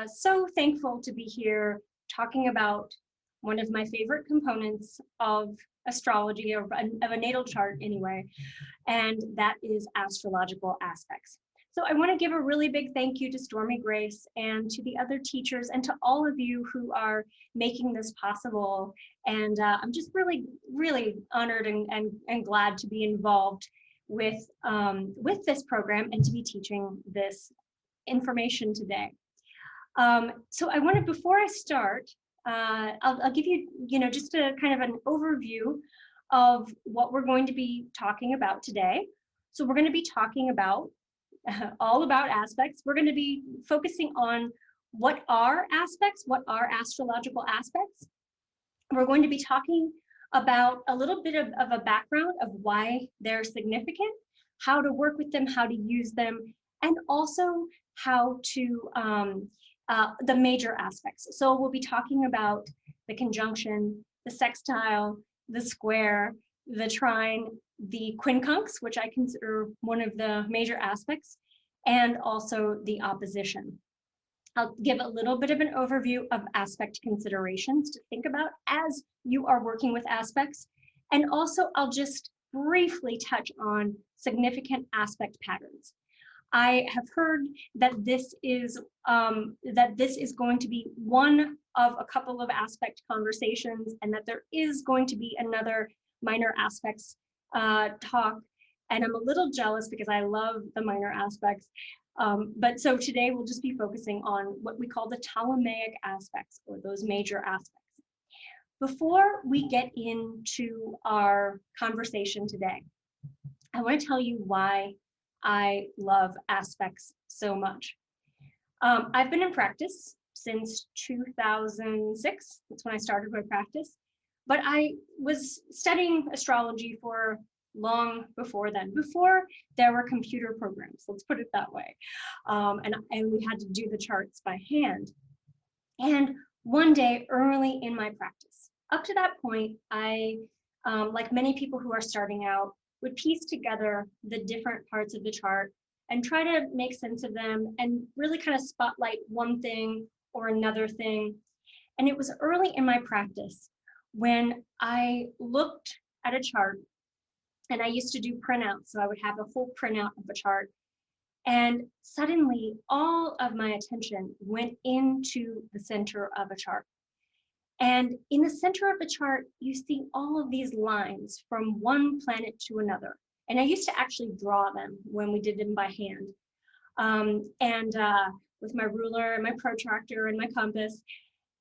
so thankful to be here talking about one of my favorite components of astrology, of a natal chart anyway, and that is astrological aspects. So I want to give a really big thank you to Stormie Grace and to the other teachers and to all of you who are making this possible. And I'm just really, really honored and glad to be involved with this program and to be teaching this information today. So I wanted, before I start, I'll give you, just a kind of an overview of what we're going to be talking about today. So we're going to be talking about all about aspects. We're going to be focusing on what are aspects, what are astrological aspects. We're going to be talking about a little bit of a background of why they're significant, how to work with them, how to use them, and also how to, the major aspects. So we'll be talking about the conjunction, the sextile, the square, the trine, the quincunx, which I consider one of the major aspects, and also the opposition. I'll give a little bit of an overview of aspect considerations to think about as you are working with aspects. And also I'll just briefly touch on significant aspect patterns. I have heard that this is going to be one of a couple of aspect conversations, and that there is going to be another minor aspects talk. And I'm a little jealous because I love the minor aspects. But so today we'll just be focusing on what we call the Ptolemaic aspects, or those major aspects. Before we get into our conversation today, I want to tell you why I love aspects so much. I've been in practice since 2006. That's when I started my practice. But I was studying astrology for long before then, before there were computer programs, let's put it that way. And we had to do the charts by hand. And one day early in my practice, up to that point, I, like many people who are starting out, would piece together the different parts of the chart and try to make sense of them and really kind of spotlight one thing or another thing. And it was early in my practice when I looked at a chart, and I used to do printouts, so I would have a full printout of a chart, and suddenly all of my attention went into the center of a chart. And in the center of the chart, you see all of these lines from one planet to another. And I used to actually draw them when we did them by hand. With my ruler and my protractor and my compass.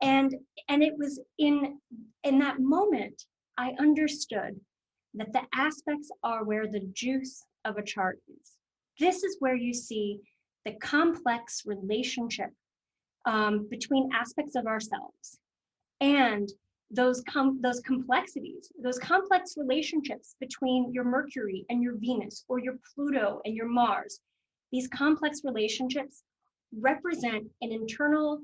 And it was in that moment, I understood that the aspects are where the juice of a chart is. This is where you see the complex relationship between aspects of ourselves. And those complexities, those complex relationships between your Mercury and your Venus, or your Pluto and your Mars, these complex relationships represent an internal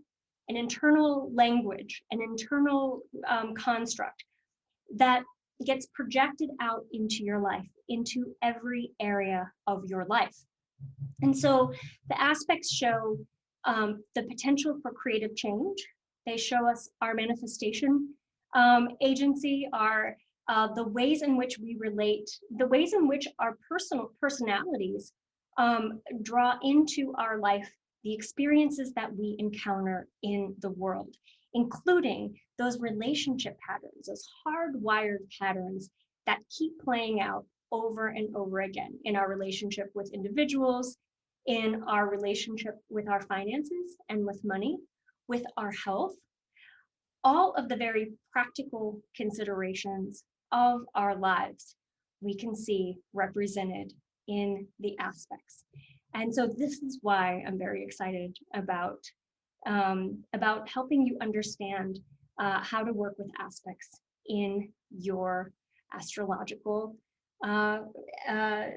language, an internal construct that gets projected out into your life, into every area of your life. And so the aspects show the potential for creative change. They show us our manifestation agency, the ways in which we relate, the ways in which our personalities draw into our life the experiences that we encounter in the world, including those relationship patterns, those hardwired patterns that keep playing out over and over again in our relationship with individuals, in our relationship with our finances and with money, with our health, all of the very practical considerations of our lives we can see represented in the aspects. And so this is why I'm very excited about helping you understand how to work with aspects in your astrological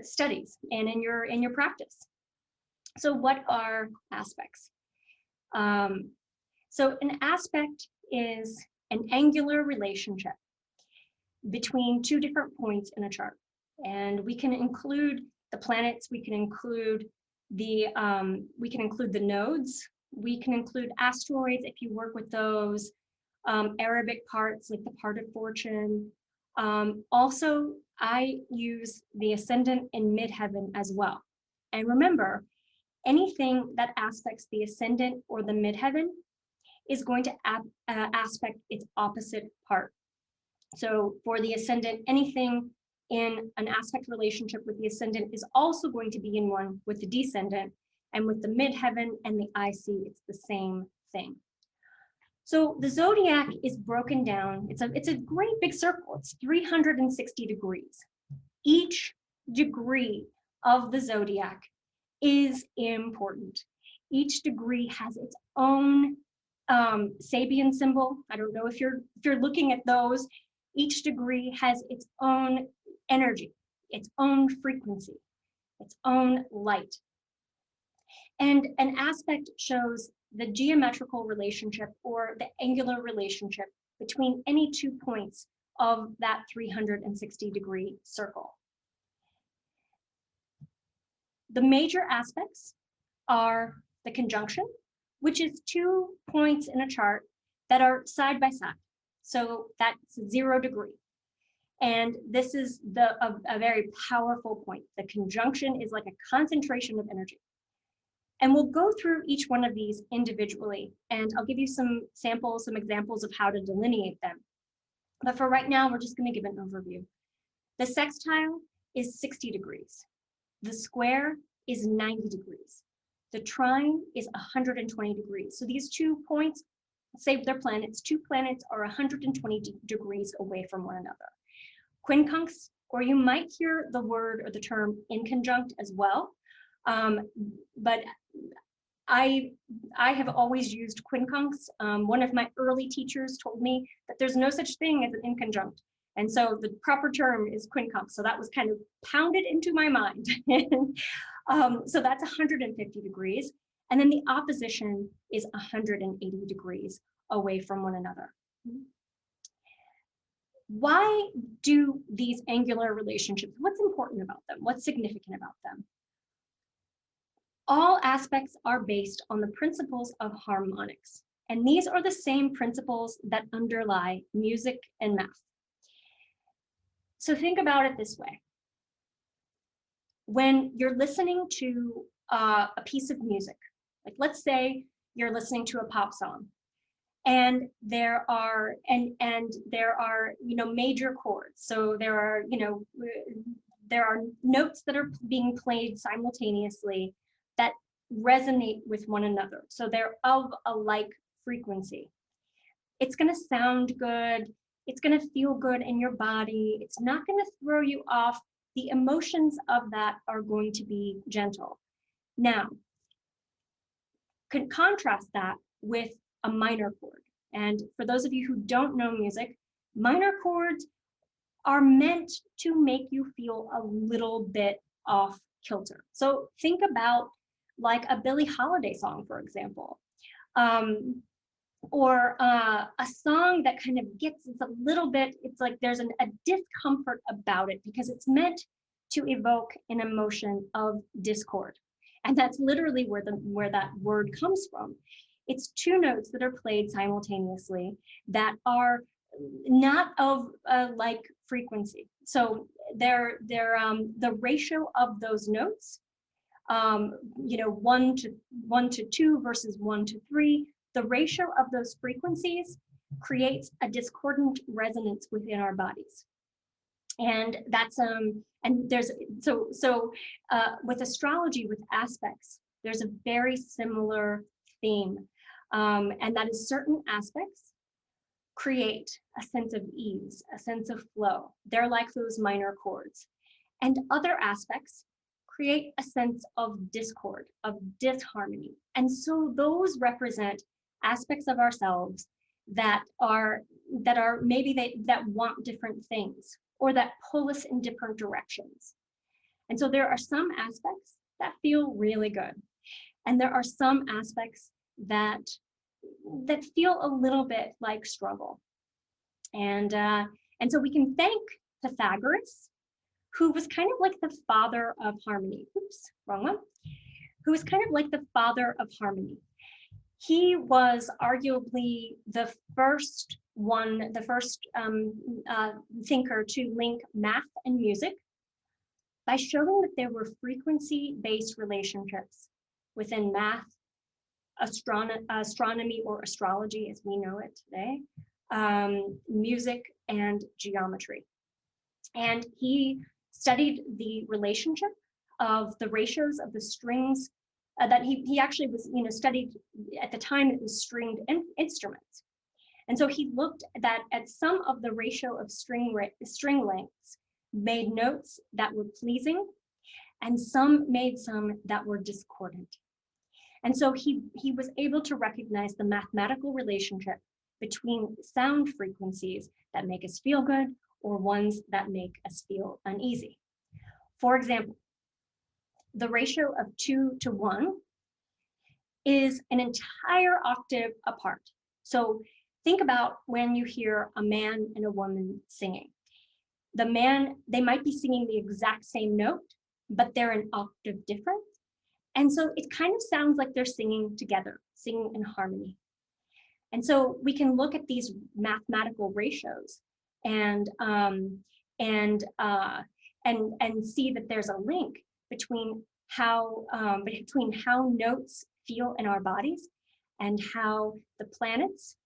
studies and in your practice. So what are aspects? So an aspect is an angular relationship between two different points in a chart. And we can include the planets, we can include the nodes, We can include asteroids if you work with those, Arabic parts like the part of fortune. Also, I use the ascendant in midheaven as well. And remember, anything that aspects the ascendant or the midheaven is going to aspect its opposite part. So for the ascendant, anything in an aspect relationship with the ascendant is also going to be in one with the descendant, and with the midheaven and the IC, it's the same thing. So the zodiac is broken down. It's a great big circle. It's 360 degrees. Each degree of the zodiac is important. Each degree has its own Sabian symbol. I don't know if you're looking at those. Each degree has its own energy, its own frequency, its own light. And an aspect shows the geometrical relationship or the angular relationship between any 2 points of that 360-degree circle. The major aspects are the conjunction, which is 2 points in a chart that are side by side. So that's 0 degree. And this is a very powerful point. The conjunction is like a concentration of energy. And we'll go through each one of these individually, and I'll give you some samples, some examples of how to delineate them. But for right now, we're just going to give an overview. The sextile is 60 degrees. The square is 90 degrees. The trine is 120 degrees. So these 2 points, say they're planets, 2 planets are 120 degrees away from one another. Quincunx, or you might hear the word or the term inconjunct as well, but I have always used quincunx. One of my early teachers told me that there's no such thing as an inconjunct. And so the proper term is quincunx. So that was kind of pounded into my mind. So that's 150 degrees. And then the opposition is 180 degrees away from one another. Why do these angular relationships, what's important about them? What's significant about them? All aspects are based on the principles of harmonics. And these are the same principles that underlie music and math. So think about it this way. When you're listening to a piece of music, like let's say you're listening to a pop song, and there are major chords. So there are notes that are being played simultaneously that resonate with one another. So they're of a like frequency. It's going to sound good. It's going to feel good in your body. It's not going to throw you off. The emotions of that are going to be gentle. Now, contrast that with a minor chord. And for those of you who don't know music, minor chords are meant to make you feel a little bit off kilter. So think about like a Billie Holiday song, for example, or a song that kind of gets a little bit, it's like there's a discomfort about it because it's meant to evoke an emotion of discord. And that's literally where that word comes from. It's 2 notes that are played simultaneously that are not of a like frequency. So the ratio of those notes, 1 to 2 versus 1 to 3, the ratio of those frequencies creates a discordant resonance within our bodies. And that's and there's with astrology, with aspects, there's a very similar theme, and that is certain aspects create a sense of ease, a sense of flow. They're like those minor chords, and other aspects create a sense of discord, of disharmony. And so those represent aspects of ourselves that want different things, or that pull us in different directions. And so there are some aspects that feel really good. And there are some aspects that feel a little bit like struggle. And so we can thank Pythagoras, who was kind of like the father of harmony. Oops, wrong one. Who was kind of like the father of harmony. He was arguably the first thinker to link math and music by showing that there were frequency-based relationships within math, astronomy or astrology as we know it today, music, and geometry. And he studied the relationship of the ratios of the strings that he actually was, studied at the time it was stringed instruments. And so he looked at some of the ratio of string lengths, made notes that were pleasing, and made some that were discordant. And so he was able to recognize the mathematical relationship between sound frequencies that make us feel good or ones that make us feel uneasy. For example, the ratio of 2 to 1 is an entire octave apart. So think about when you hear a man and a woman singing. The man, they might be singing the exact same note, but they're an octave different. And so it kind of sounds like they're singing together, singing in harmony. And so we can look at these mathematical ratios and see that there's a link between how notes feel in our bodies and how the planets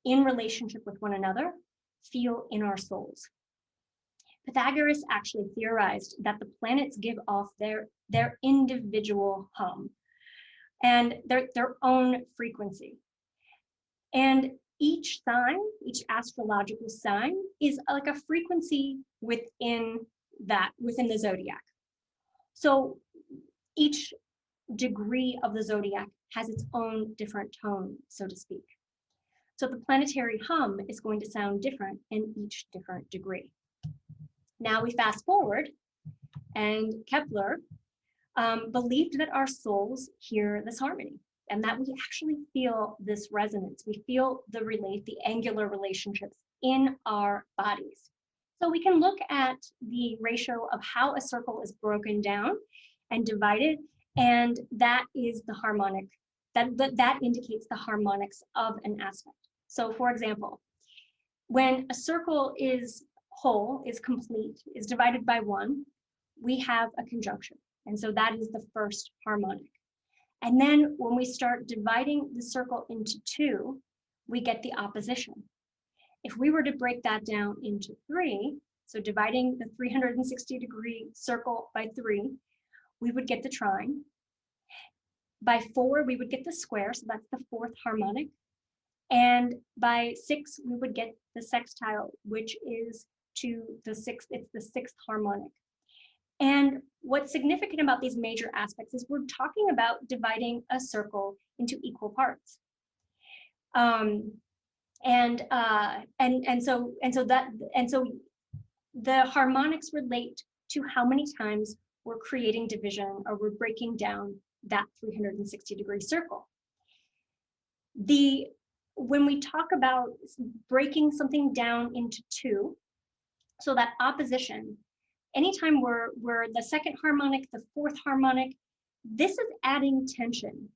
in relationship with one another feel in our souls. Pythagoras actually theorized that the planets give off their individual hum and their own frequency. And each sign, each astrological sign is like a frequency within the zodiac. So each degree of the zodiac has its own different tone, so to speak. So the planetary hum is going to sound different in each different degree. Now we fast forward, and Kepler believed that our souls hear this harmony and that we actually feel this resonance. We feel the angular relationships in our bodies. So we can look at the ratio of how a circle is broken down and divided, and that is the harmonic. That indicates the harmonics of an aspect. So for example, when a circle is whole, is complete, is divided by 1, we have a conjunction. And so that is the first harmonic. And then when we start dividing the circle into 2, we get the opposition. If we were to break that down into 3, so dividing the 360-degree circle by 3, we would get the trine. By 4, we would get the square, so that's the 4th harmonic. And by 6, we would get the sextile, which is it's the 6th harmonic. And what's significant about these major aspects is we're talking about dividing a circle into equal parts. So the harmonics relate to how many times we're creating division or we're breaking down that 360-degree circle. When we talk about breaking something down into 2, so that opposition, anytime we're the 2nd harmonic, the 4th harmonic, this is adding tension.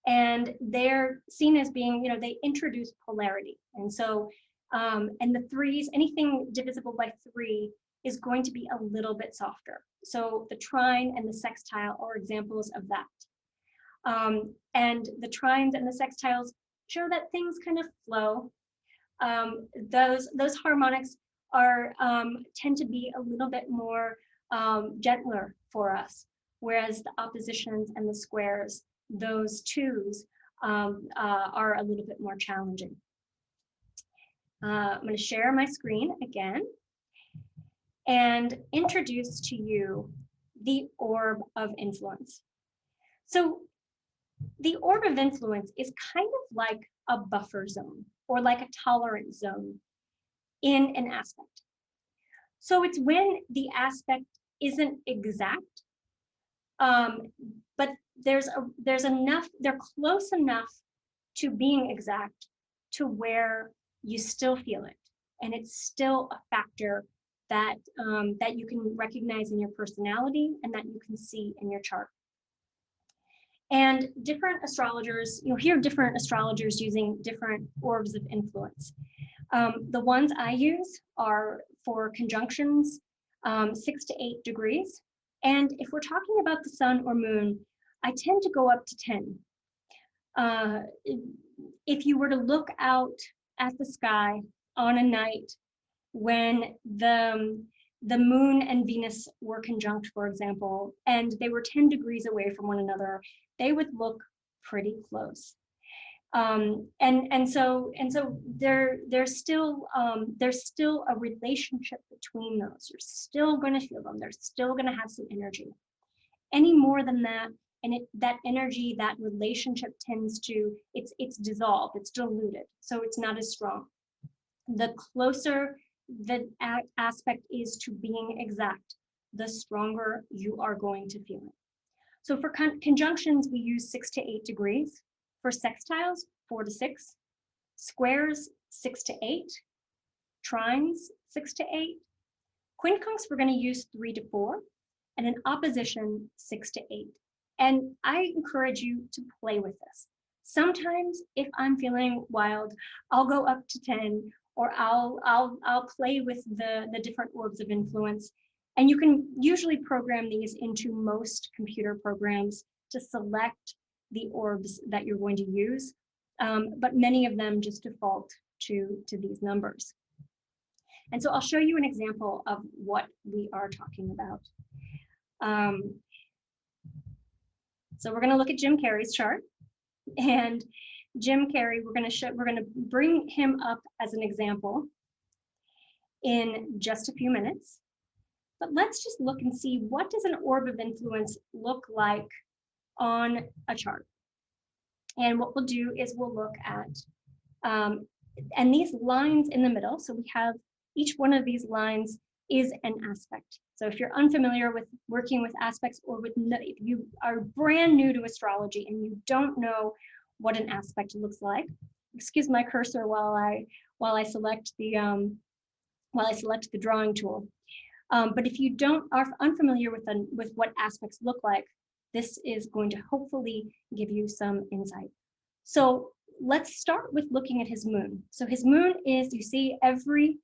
And they're seen as being, they introduce polarity. And so, and the 3s, anything divisible by 3 is going to be a little bit softer. So the trine and the sextile are examples of that. And the trines and the sextiles show that things kind of flow. Those harmonics tend to be a little bit more gentler for us, whereas the oppositions and the squares, those 2s, are a little bit more challenging. I'm going to share my screen again and introduce to you the orb of influence. So the orb of influence is kind of like a buffer zone or like a tolerance zone in an aspect. So it's when the aspect isn't exact, but there's enough, they're close enough to being exact to where you still feel it, and it's still a factor that that you can recognize in your personality and that you can see in your chart. And different astrologers, you'll hear different astrologers using different orbs of influence. The ones I use are for conjunctions, 6 to 8 degrees. And if we're talking about the sun or moon, I tend to go up to 10. If you were to look out at the sky on a night when the moon and Venus were conjunct, for example, and they were 10 degrees away from one another, they would look pretty close. And so there's still a relationship between those. You're still going to feel them. They're still going to have some energy. Any more than that, and that energy, that relationship tends to, it's dissolved, it's diluted, so it's not as strong. The closer the aspect is to being exact, the stronger you are going to feel it. So for conjunctions, we use 6 to 8 degrees. For sextiles, 4 to 6. Squares, 6 to 8. Trines, 6 to 8. Quincunx, we're going to use 3 to 4. And an opposition, 6 to 8. And I encourage you to play with this. Sometimes, if I'm feeling wild, I'll go up to 10, or I'll play with the different orbs of influence. And you can usually program these into most computer programs to select the orbs that you're going to use, but many of them just default to these numbers. And so I'll show you an example of what we are talking about. So we're going to look at Jim Carrey's chart, and Jim Carrey, we're going to bring him up as an example in just a few minutes. But let's just look and see, what does an orb of influence look like on a chart? And what we'll do is we'll look at, and these lines in the middle, so we have each one of these lines is an aspect. So if you're unfamiliar with working with aspects, or if you are brand new to astrology and you don't know what an aspect looks like, excuse my cursor while I select the drawing tool. But if you are unfamiliar with what aspects look like, this is going to hopefully give you some insight. So let's start with looking at his moon. So his moon is, you see, every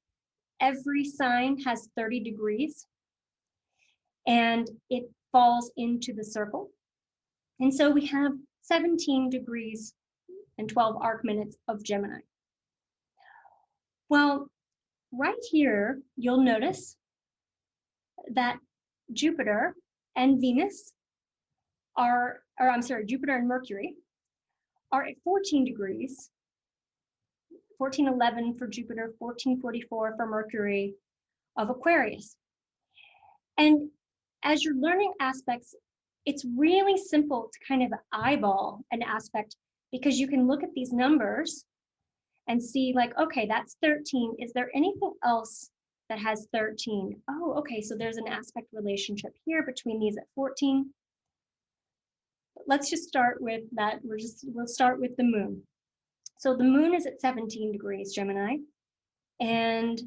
sign has 30 degrees, and it falls into the circle. And so we have 17 degrees and 12 arc minutes of Gemini. Well, right here, you'll notice that Jupiter and Venus Jupiter and Mercury are at 14 degrees, 1411 for Jupiter, 1444 for Mercury of Aquarius. And as you're learning aspects, it's really simple to kind of eyeball an aspect, because you can look at these numbers and see, like, okay, that's 13. Is there anything else that has 13? Oh, okay, so there's an aspect relationship here between these at 14. Let's just start with that. We'll start with the moon. So the moon is at 17 degrees Gemini, and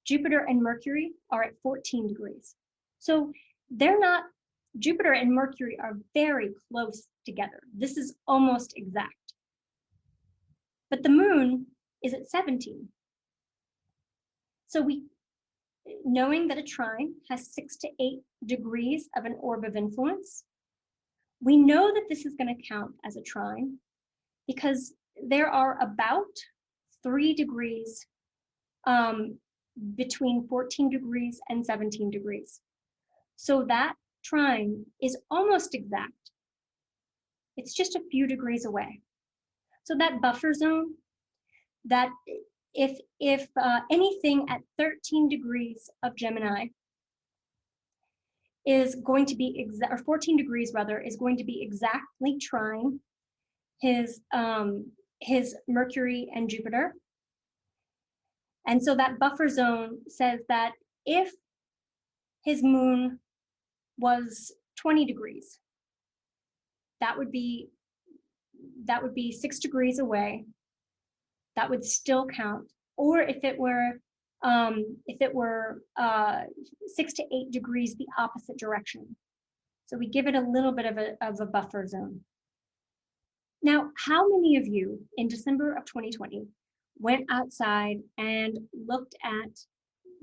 Jupiter and Mercury are at 14 degrees. So Jupiter and Mercury are very close together. This is almost exact. But the moon is at 17. So knowing that a trine has 6 to 8 degrees of an orb of influence, we know that this is going to count as a trine because there are about 3 degrees between 14 degrees and 17 degrees. So that trine is almost exact. It's just a few degrees away. So that buffer zone, that if anything at 13 degrees of Gemini is going to be or 14 degrees rather, is going to be exactly trine his Mercury and Jupiter. And so that buffer zone says that if his moon was 20 degrees, that would be 6 degrees away. That would still count. Or if it were 6 to 8 degrees the opposite direction. So we give it a little bit of a buffer zone. Now, how many of you in December of 2020 went outside and looked at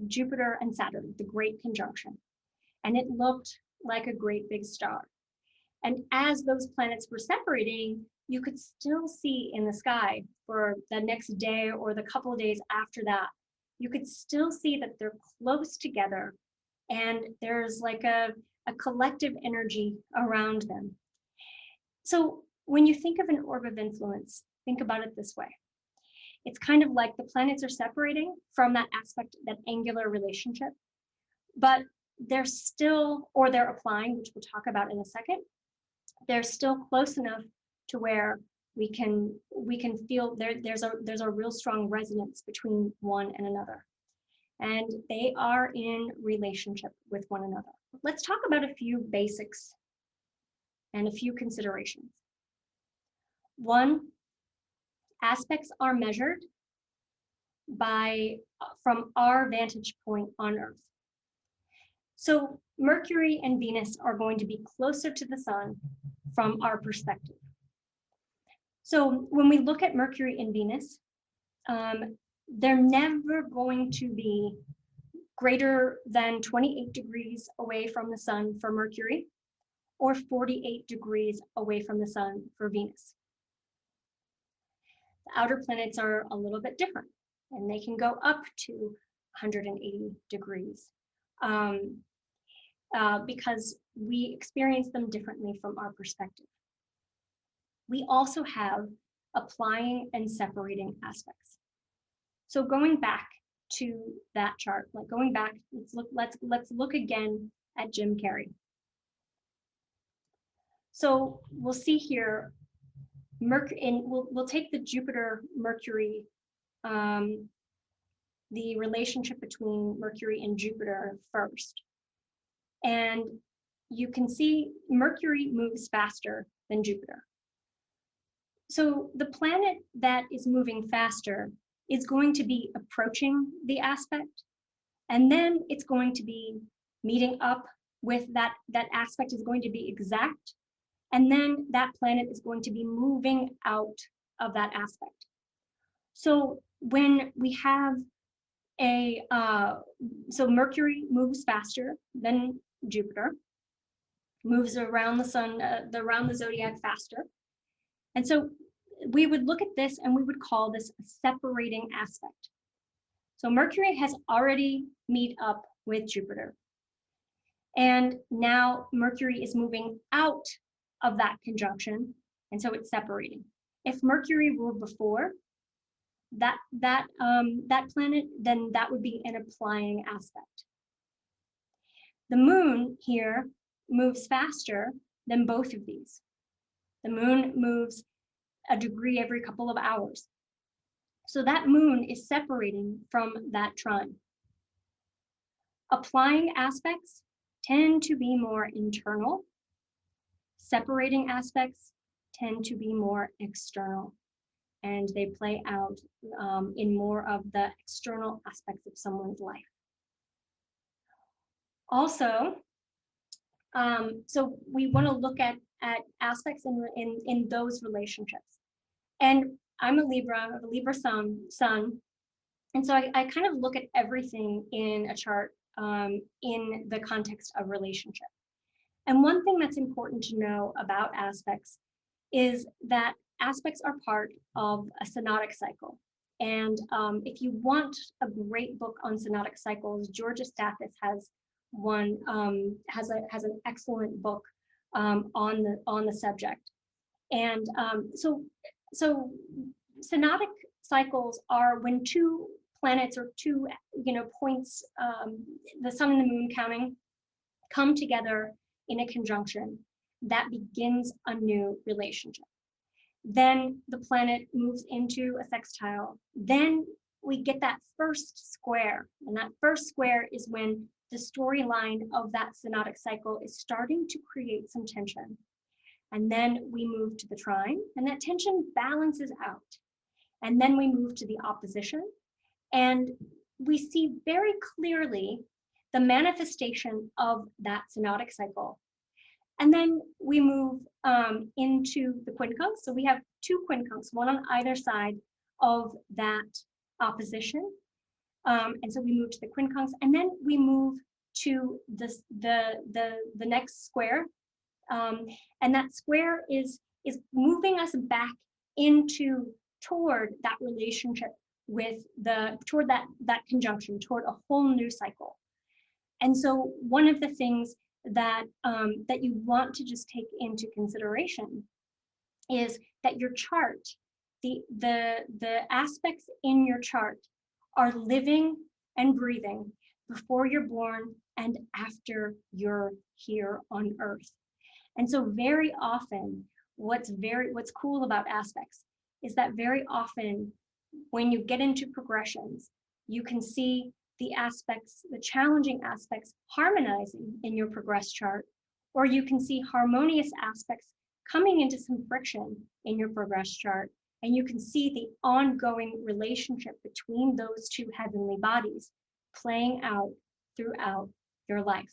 Jupiter and Saturn, the great conjunction, and it looked like a great big star? And as those planets were separating, you could still see in the sky for the next day or the couple of days after that, you could still see that they're close together and there's like a collective energy around them. So when you think of an orb of influence, think about it this way. It's kind of like the planets are separating from that aspect, that angular relationship, but they're still, or they're applying, which we'll talk about in a second, they're still close enough to where we can feel there's a real strong resonance between one and another. And they are in relationship with one another. Let's talk about a few basics and a few considerations. One, aspects are measured from our vantage point on Earth. So Mercury and Venus are going to be closer to the sun from our perspective. So when we look at Mercury and Venus, they're never going to be greater than 28 degrees away from the sun for Mercury or 48 degrees away from the sun for Venus. The outer planets are a little bit different, and they can go up to 180 degrees because we experience them differently from our perspective. We also have applying and separating aspects. So going back to that chart, like going back, let's look again at Jim Carrey. So we'll see here, we'll take the Jupiter Mercury, the relationship between Mercury and Jupiter first. And you can see Mercury moves faster than Jupiter. So the planet that is moving faster is going to be approaching the aspect, and then it's going to be meeting up with that aspect is going to be exact, and then that planet is going to be moving out of that aspect. So when we have so Mercury moves faster than Jupiter, moves around the sun, around the zodiac faster. And so we would look at this and we would call this a separating aspect. So Mercury has already met up with Jupiter. And now Mercury is moving out of that conjunction, and so it's separating. If Mercury were before that planet, then that would be an applying aspect. The moon here moves faster than both of these. The moon moves a degree every couple of hours. So that moon is separating from that trine. Applying aspects tend to be more internal. Separating aspects tend to be more external, and they play out in more of the external aspects of someone's life. Also, so we want to look at aspects in those relationships. And I'm a Libra sun, and so I kind of look at everything in a chart in the context of relationship. And one thing that's important to know about aspects is that aspects are part of a synodic cycle. And if you want a great book on synodic cycles, Georgia Stathis has one, has an excellent book on the subject. And so synodic cycles are when two planets or two points, the sun and the moon counting, come together in a conjunction that begins a new relationship. Then the planet moves into a sextile. Then we get that first square, and that first square is when the storyline of that synodic cycle is starting to create some tension. And then we move to the trine, and that tension balances out. And then we move to the opposition, and we see very clearly the manifestation of that synodic cycle And then we move into the quincunx. So we have two quincunx, one on either side of that opposition. And so we move to the quincunx, and then we move to the next square. And that square is moving us back toward that relationship toward that conjunction, toward a whole new cycle. And so one of the things that that you want to just take into consideration is that your chart, the aspects in your chart are living and breathing before you're born and after you're here on Earth. And so very often, what's cool about aspects is that very often when you get into progressions, you can see the aspects, the challenging aspects harmonizing in your progress chart, or you can see harmonious aspects coming into some friction in your progress chart, and you can see the ongoing relationship between those two heavenly bodies playing out throughout your life.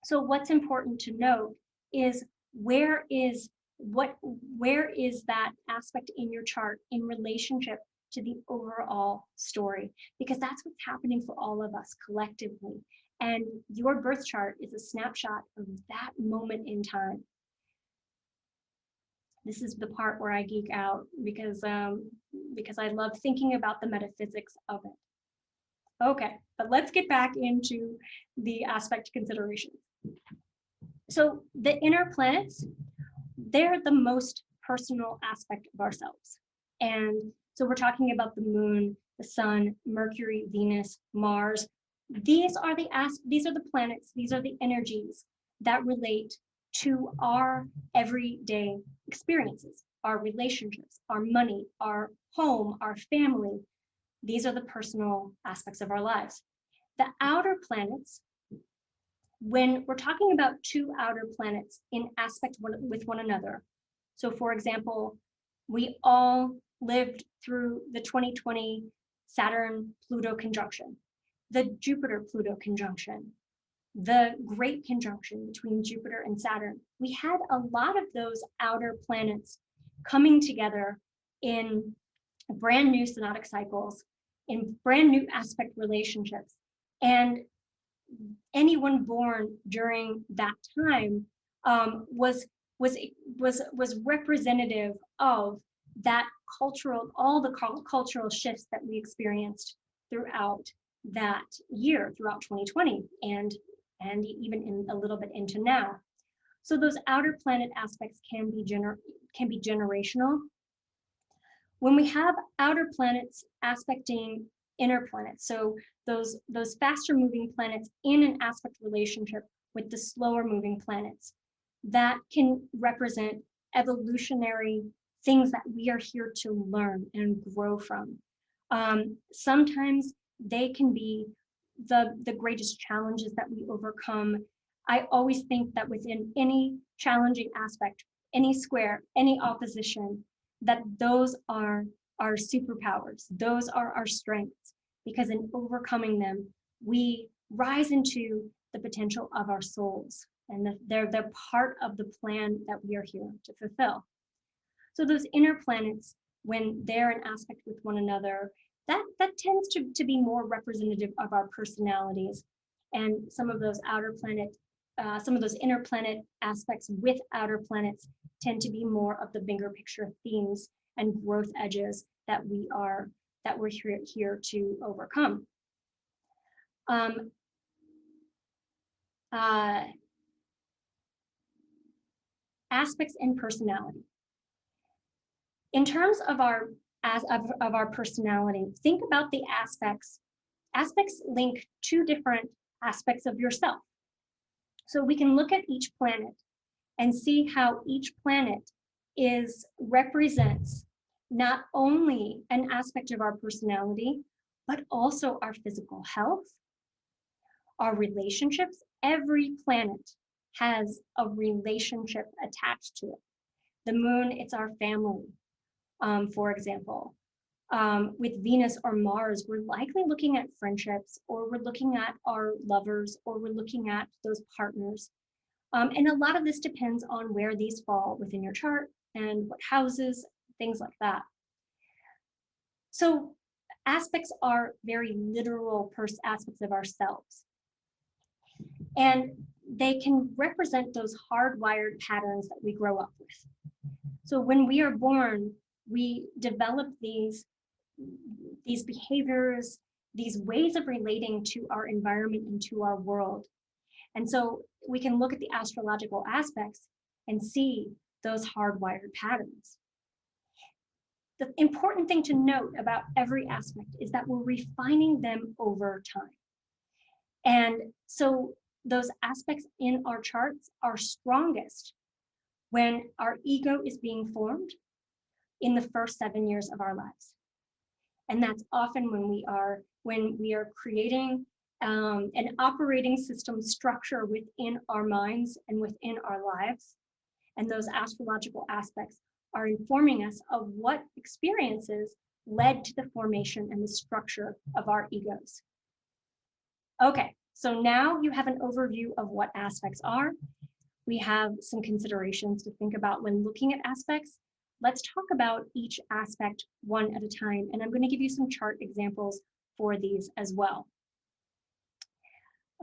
So what's important to note is where is that aspect in your chart in relationship to the overall story, because that's what's happening for all of us collectively. And your birth chart is a snapshot of that moment in time. This is the part where I geek out because I love thinking about the metaphysics of it. Okay, but let's get back into the aspect considerations. So the inner planets, they're the most personal aspect of ourselves. And so we're talking about the moon, the sun, Mercury, Venus, Mars. These are the planets, these are the energies that relate to our everyday experiences, our relationships, our money, our home, our family. These are the personal aspects of our lives. The outer planets, when we're talking about two outer planets in aspect with one another. So for example, we all lived through the 2020 Saturn-Pluto conjunction, the Jupiter-Pluto conjunction, the great conjunction between Jupiter and Saturn. We had a lot of those outer planets coming together in brand new synodic cycles, in brand new aspect relationships. And anyone born during that time was representative of that all the cultural shifts that we experienced throughout that year, throughout 2020, and even in a little bit into now. So those outer planet aspects can be generational. When we have outer planets aspecting inner planets, so those faster moving planets in an aspect relationship with the slower moving planets, that can represent evolutionary things that we are here to learn and grow from. Sometimes they can be the greatest challenges that we overcome. I always think that within any challenging aspect, any square, any opposition, that those are our superpowers, those are our strengths, because in overcoming them, we rise into the potential of our souls, and they're part of the plan that we are here to fulfill. So those inner planets, when they're in aspect with one another, that tends to be more representative of our personalities. And some of those some of those inner planet aspects with outer planets tend to be more of the bigger picture themes and growth edges that we're here to overcome. Aspects and personality. In terms of our personality, think about the aspects. Aspects link two different aspects of yourself. So we can look at each planet and see how each planet represents not only an aspect of our personality, but also our physical health, our relationships. Every planet has a relationship attached to it. The moon, it's our family, for example. With Venus or Mars, we're likely looking at friendships, or we're looking at our lovers, or we're looking at those partners. And a lot of this depends on where these fall within your chart and what houses, things like that. So aspects are very literal aspects of ourselves. And they can represent those hardwired patterns that we grow up with. So when we are born, we develop these behaviors, these ways of relating to our environment and to our world. And so we can look at the astrological aspects and see those hardwired patterns. The important thing to note about every aspect is that we're refining them over time. And so those aspects in our charts are strongest when our ego is being formed in the first 7 years of our lives. And that's often when we are creating an operating system structure within our minds and within our lives. And those astrological aspects are informing us of what experiences led to the formation and the structure of our egos. Okay, so now you have an overview of what aspects are. We have some considerations to think about when looking at aspects. Let's talk about each aspect one at a time, and I'm going to give you some chart examples for these as well.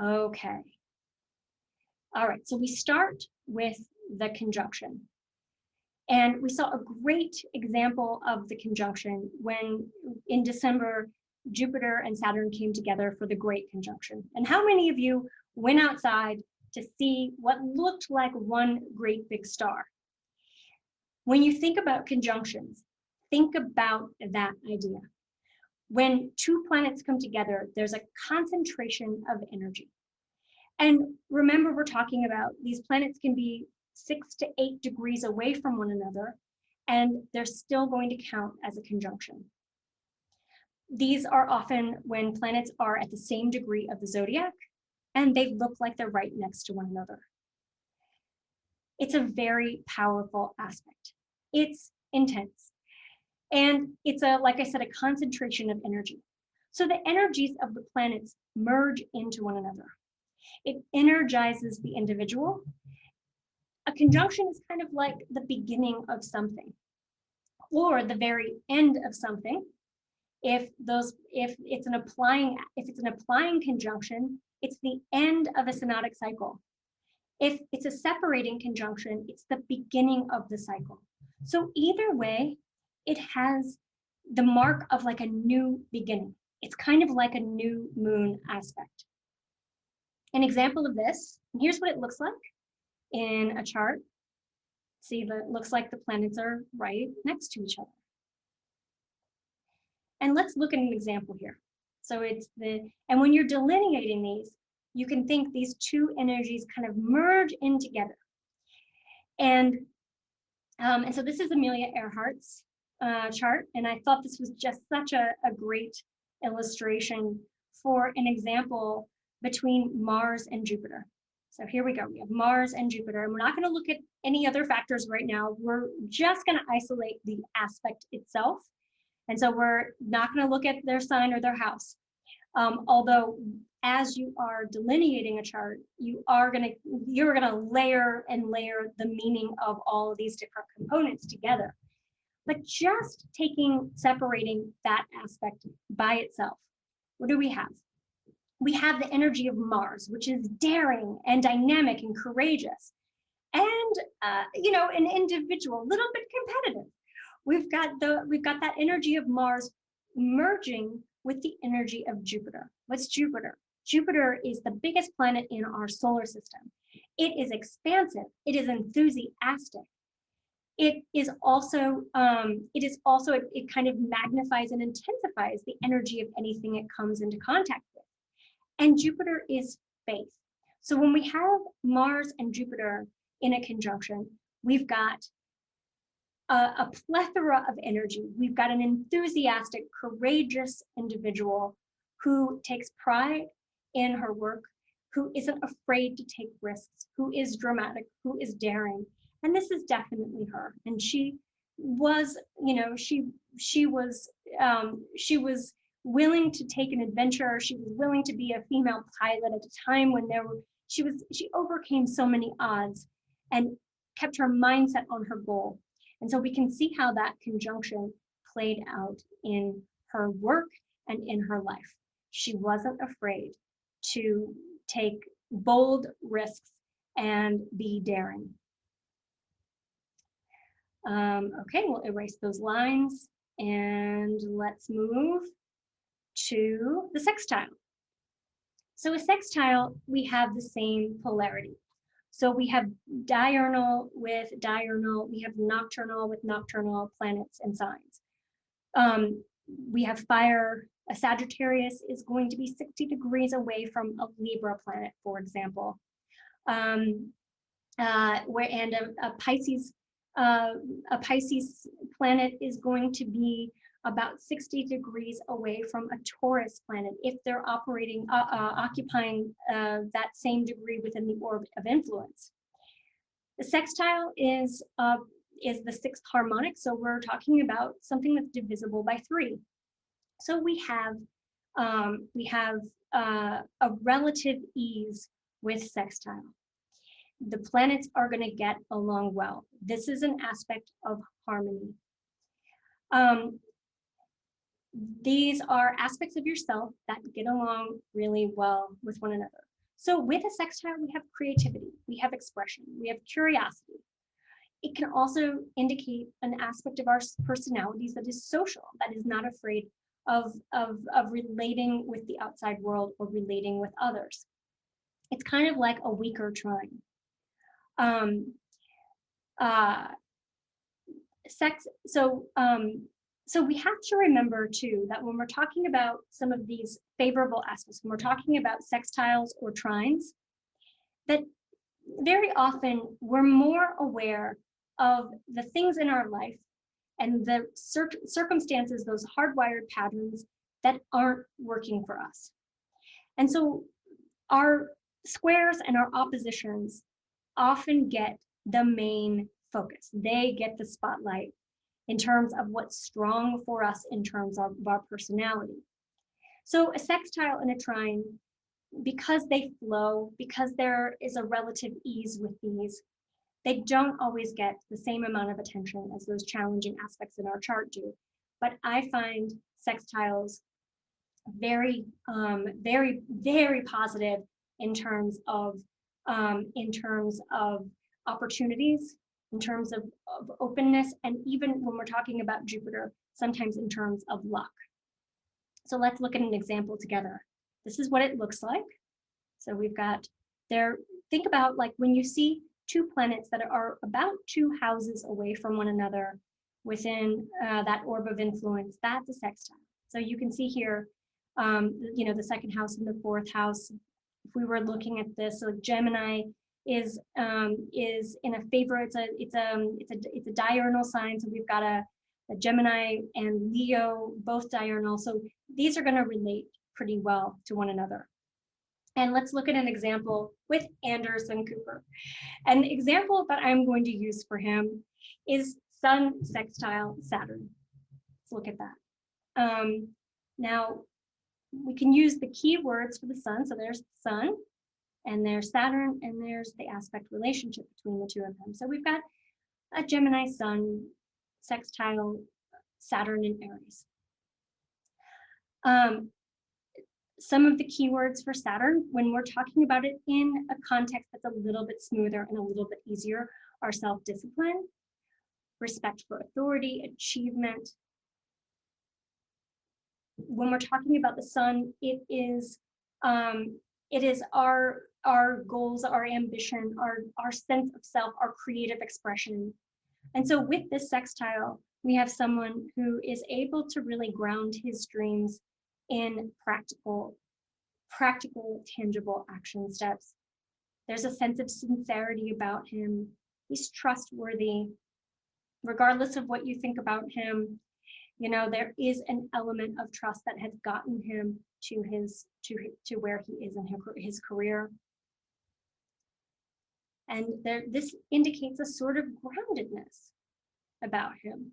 Okay. All right, so we start with the conjunction. And we saw a great example of the conjunction when in December, Jupiter and Saturn came together for the Great Conjunction. And how many of you went outside to see what looked like one great big star? When you think about conjunctions, think about that idea. When two planets come together, there's a concentration of energy. And remember, we're talking about these planets can be 6 to 8 degrees away from one another, and they're still going to count as a conjunction. These are often when planets are at the same degree of the zodiac, and they look like they're right next to one another. It's a very powerful aspect. It's intense. And it's like I said, a concentration of energy. So the energies of the planets merge into one another. It energizes the individual. A conjunction is kind of like the beginning of something or the very end of something. If it's an applying conjunction, it's the end of a synodic cycle. If it's a separating conjunction, it's the beginning of the cycle. So either way, it has the mark of like a new beginning. It's kind of like a new moon aspect. An example of this, here's what it looks like in a chart. See, it looks like the planets are right next to each other. And let's look at an example here. So and when you're delineating these, you can think these two energies kind of merge in together. And so this is Amelia Earhart's chart, and I thought this was just such a great illustration for an example between Mars and Jupiter. So here we go, we have Mars and Jupiter, and we're not going to look at any other factors right now. We're just going to isolate the aspect itself. And so we're not going to look at their sign or their house. Although as you are delineating a chart, you're going to layer and layer the meaning of all of these different components together. But just separating that aspect by itself, what do we have? We have the energy of Mars, which is daring and dynamic and courageous, and an individual, a little bit competitive. We've got that energy of Mars merging with the energy of Jupiter. What's Jupiter? Jupiter is the biggest planet in our solar system. It is expansive. It is enthusiastic. It kind of magnifies and intensifies the energy of anything it comes into contact with. And Jupiter is faith. So when we have Mars and Jupiter in a conjunction, we've got a plethora of energy. We've got an enthusiastic, courageous individual who takes pride in her work, who isn't afraid to take risks, who is dramatic, who is daring. And this is definitely her. And she was willing to take an adventure. She was willing to be a female pilot at a time when she overcame so many odds and kept her mindset on her goal. And so we can see how that conjunction played out in her work and in her life. She wasn't afraid to take bold risks and be daring. Okay, we'll erase those lines and let's move to the sextile. So a sextile, we have the same polarity. So we have diurnal with diurnal, we have nocturnal with nocturnal planets and signs. We have fire. A Sagittarius is going to be 60 degrees away from a Libra planet, for example. A Pisces planet is going to be about 60 degrees away from a Taurus planet if they're occupying that same degree within the orb of influence. The sextile is the sixth harmonic, so we're talking about something that's divisible by 3. So we have a relative ease with sextile. The planets are going to get along well. This is an aspect of harmony. These are aspects of yourself that get along really well with one another. So with a sextile, we have creativity, we have expression, we have curiosity. It can also indicate an aspect of our personalities that is social, that is not afraid of relating with the outside world or relating with others. It's kind of like a weaker trine. So we have to remember too that when we're talking about some of these favorable aspects, when we're talking about sextiles or trines, that very often we're more aware of the things in our life and the circumstances, those hardwired patterns that aren't working for us. And so our squares and our oppositions often get the main focus. They get the spotlight in terms of what's strong for us in terms of our personality. So a sextile and a trine, because they flow, because there is a relative ease with these, they don't always get the same amount of attention as those challenging aspects in our chart do. But I find sextiles very, very positive in terms of opportunities, in terms of openness, and even when we're talking about Jupiter, sometimes in terms of luck. So let's look at an example together. This is what it looks like. So we've got there, think about like when you see 2 planets that are about 2 houses away from one another within that orb of influence, that's a sextile. So you can see here, you know, the 2nd house and the 4th house. If we were looking at this, so Gemini is in a favor. It's a diurnal sign. So we've got a Gemini and Leo, both diurnal. So these are going to relate pretty well to one another. And let's look at an example with Anderson Cooper. An example that I'm going to use for him is Sun sextile Saturn. Let's look at that. Now, we can use the keywords for the Sun. So there's the Sun, and there's Saturn, and there's the aspect relationship between the 2 of them. So we've got a Gemini Sun sextile Saturn in Aries. Some of the keywords for Saturn, when we're talking about it in a context that's a little bit smoother and a little bit easier, are self-discipline, respect for authority, achievement. When we're talking about the Sun, it is our goals, our ambition, our sense of self, our creative expression. And so with this sextile, we have someone who is able to really ground his dreams in practical, tangible action steps. There's a sense of sincerity about him. He's trustworthy. Regardless of what you think about him, you know, there is an element of trust that has gotten him to where he is in his career. And this indicates a sort of groundedness about him,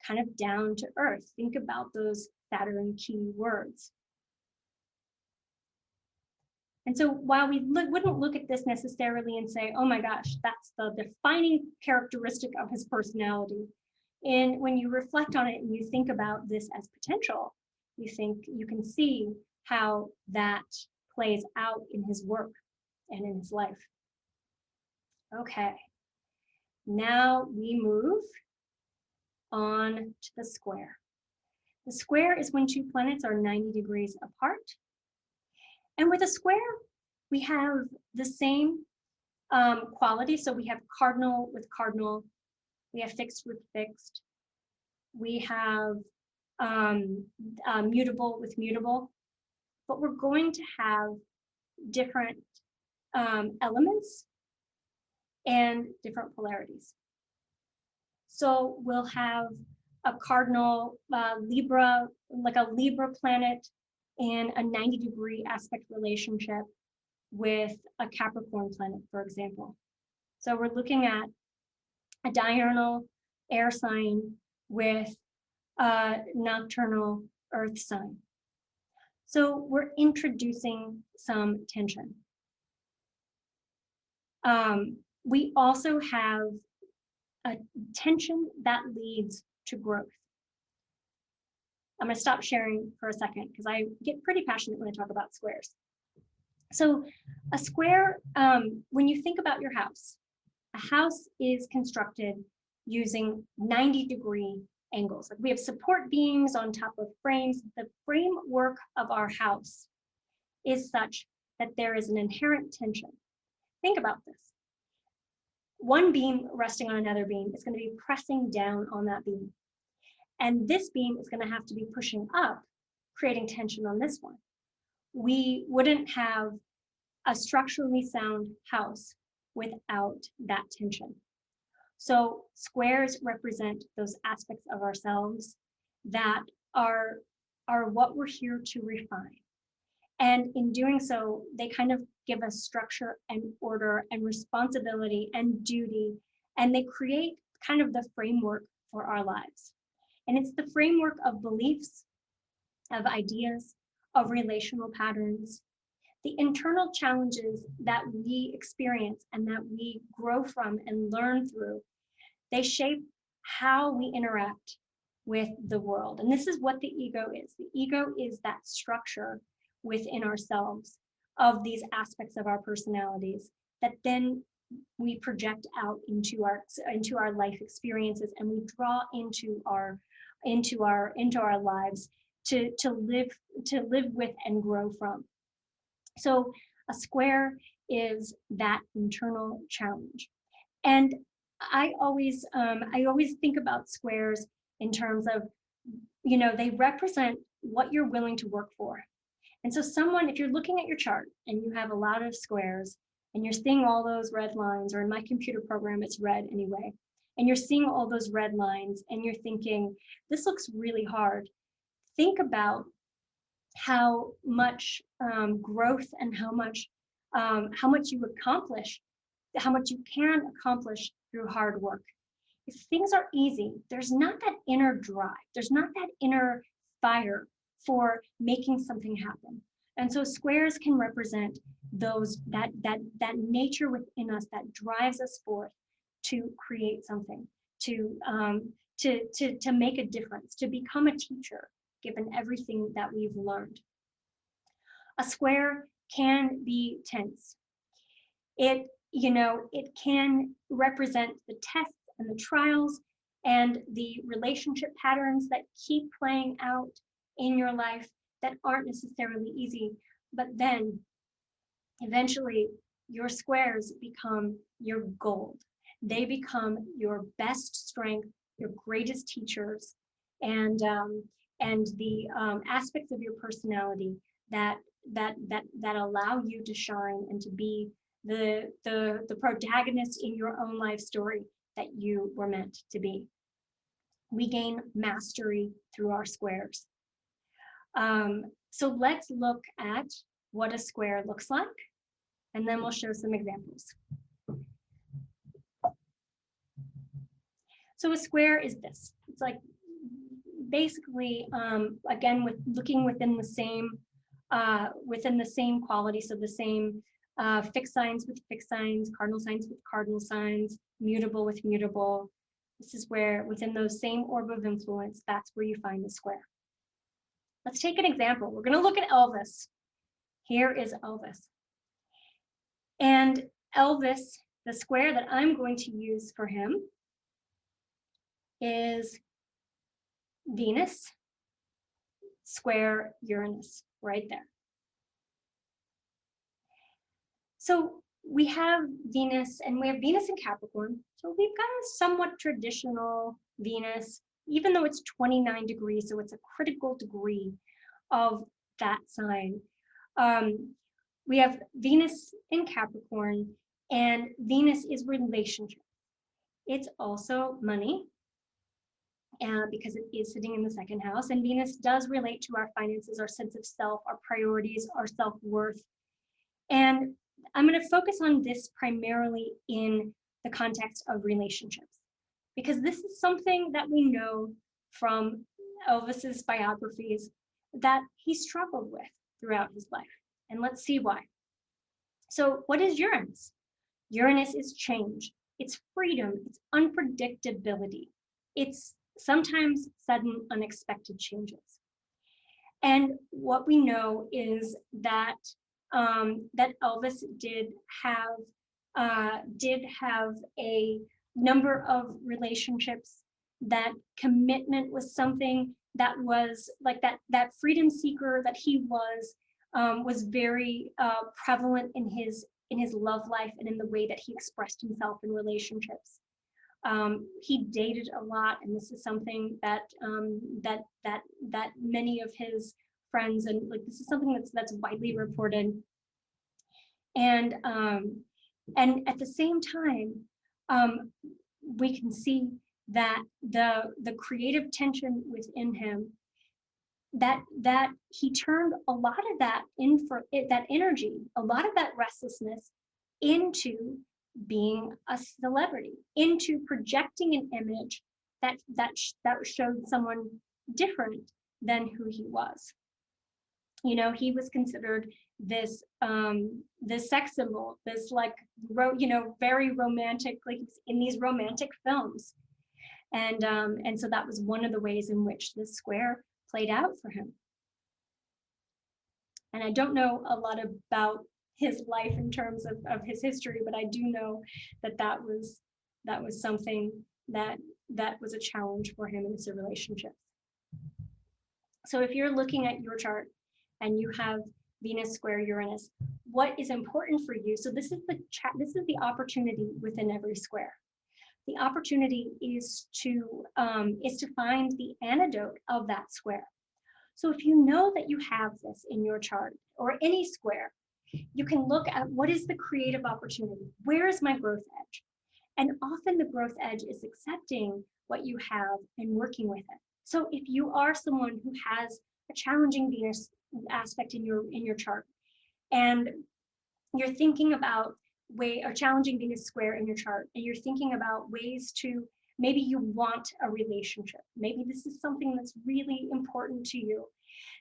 kind of down to earth. Think about those Saturn key words. And so while we wouldn't look at this necessarily and say, oh my gosh, that's the defining characteristic of his personality. And when you reflect on it and you think about this as potential, you can see how that plays out in his work and in his life. Okay, now we move on to the square. The square is when two planets are 90 degrees apart. And with a square, we have the same quality. So we have cardinal with cardinal, we have fixed with fixed, we have mutable with mutable, but we're going to have different elements and different polarities. So we'll have a cardinal Libra, like a Libra planet in a 90-degree aspect relationship with a Capricorn planet, for example. So we're looking at a diurnal air sign with a nocturnal earth sign. So we're introducing some tension. We also have a tension that leads to growth. I'm going to stop sharing for a second because I get pretty passionate when I talk about squares. So a square, when you think about your house, a house is constructed using 90-degree angles. Like we have support beams on top of frames. The framework of our house is such that there is an inherent tension. Think about this. One beam resting on another beam is going to be pressing down on that beam. And this beam is going to have to be pushing up, creating tension on this one. We wouldn't have a structurally sound house without that tension. So squares represent those aspects of ourselves that are what we're here to refine. And in doing so, they kind of give us structure and order and responsibility and duty, and they create kind of the framework for our lives. And it's the framework of beliefs, of ideas, of relational patterns, the internal challenges that we experience and that we grow from and learn through. They shape how we interact with the world. And this is what the ego is. The ego is that structure within ourselves of these aspects of our personalities that then we project out into our life experiences, and we draw into our lives to live with and grow from. So a square is that internal challenge. And I always think about squares in terms of, they represent what you're willing to work for. And so if you're looking at your chart and you have a lot of squares and you're seeing all those red lines, or in my computer program, it's red anyway, and you're seeing all those red lines and you're thinking, this looks really hard. Think about how much growth and how much you accomplish, how much you can accomplish through hard work. If things are easy, there's not that inner drive, there's not that inner fire for making something happen. And so squares can represent that nature within us that drives us forth to create something, to make a difference, to become a teacher, given everything that we've learned. A square can be tense. It can represent the tests and the trials and the relationship patterns that keep playing out in your life that aren't necessarily easy, but then eventually your squares become your gold. They become your best strength, your greatest teachers, and the aspects of your personality that allow you to shine and to be the protagonist in your own life story that you were meant to be. We gain mastery through our squares. So let's look at what a square looks like, and then we'll show some examples. So a square is this. It's like basically, again, looking within the same within the same quality, so the same fixed signs with fixed signs, cardinal signs with cardinal signs, mutable with mutable. This is where, within those same orb of influence, that's where you find the square. Let's take an example. We're going to look at Elvis. Here is Elvis. And Elvis, the square that I'm going to use for him is Venus square Uranus, right there. So we have Venus, and we have Venus in Capricorn. So we've got a somewhat traditional Venus, even though it's 29 degrees, so it's a critical degree of that sign. We have Venus in Capricorn, and Venus is relationship. It's also money, because it is sitting in the second house, and Venus does relate to our finances, our sense of self, our priorities, our self-worth. And I'm going to focus on this primarily in the context of relationships, because this is something that we know from Elvis's biographies that he struggled with throughout his life. And let's see why. So what is Uranus? Uranus is change. It's freedom. It's unpredictability. It's sometimes sudden, unexpected changes. And what we know is that that Elvis did have a number of relationships. That commitment was something that was like that freedom seeker that he was very prevalent in his love life and in the way that he expressed himself in relationships. He dated a lot, and this is something that that many of his friends, and like this is something that's widely reported. And at the same time, we can see that the creative tension within him, that he turned a lot of that that energy, a lot of that restlessness, into being a celebrity, into projecting an image that showed someone different than who he was. You know, he was considered this sex symbol, this like very romantic, like in these romantic films, and so that was one of the ways in which this square played out for him. And I don't know a lot about his life in terms of his history, but I do know that was something that was a challenge for him in his relationships. So if you're looking at your chart and you have Venus square Uranus, what is important for you? So this is the opportunity within every square. The opportunity is to find the antidote of that square. So if you know that you have this in your chart or any square, you can look at what is the creative opportunity? Where is my growth edge? And often the growth edge is accepting what you have and working with it. So if you are someone who has a challenging Venus aspect in your chart, and you're thinking about a challenging Venus square in your chart, and you're thinking about ways to, maybe you want a relationship, maybe this is something that's really important to you,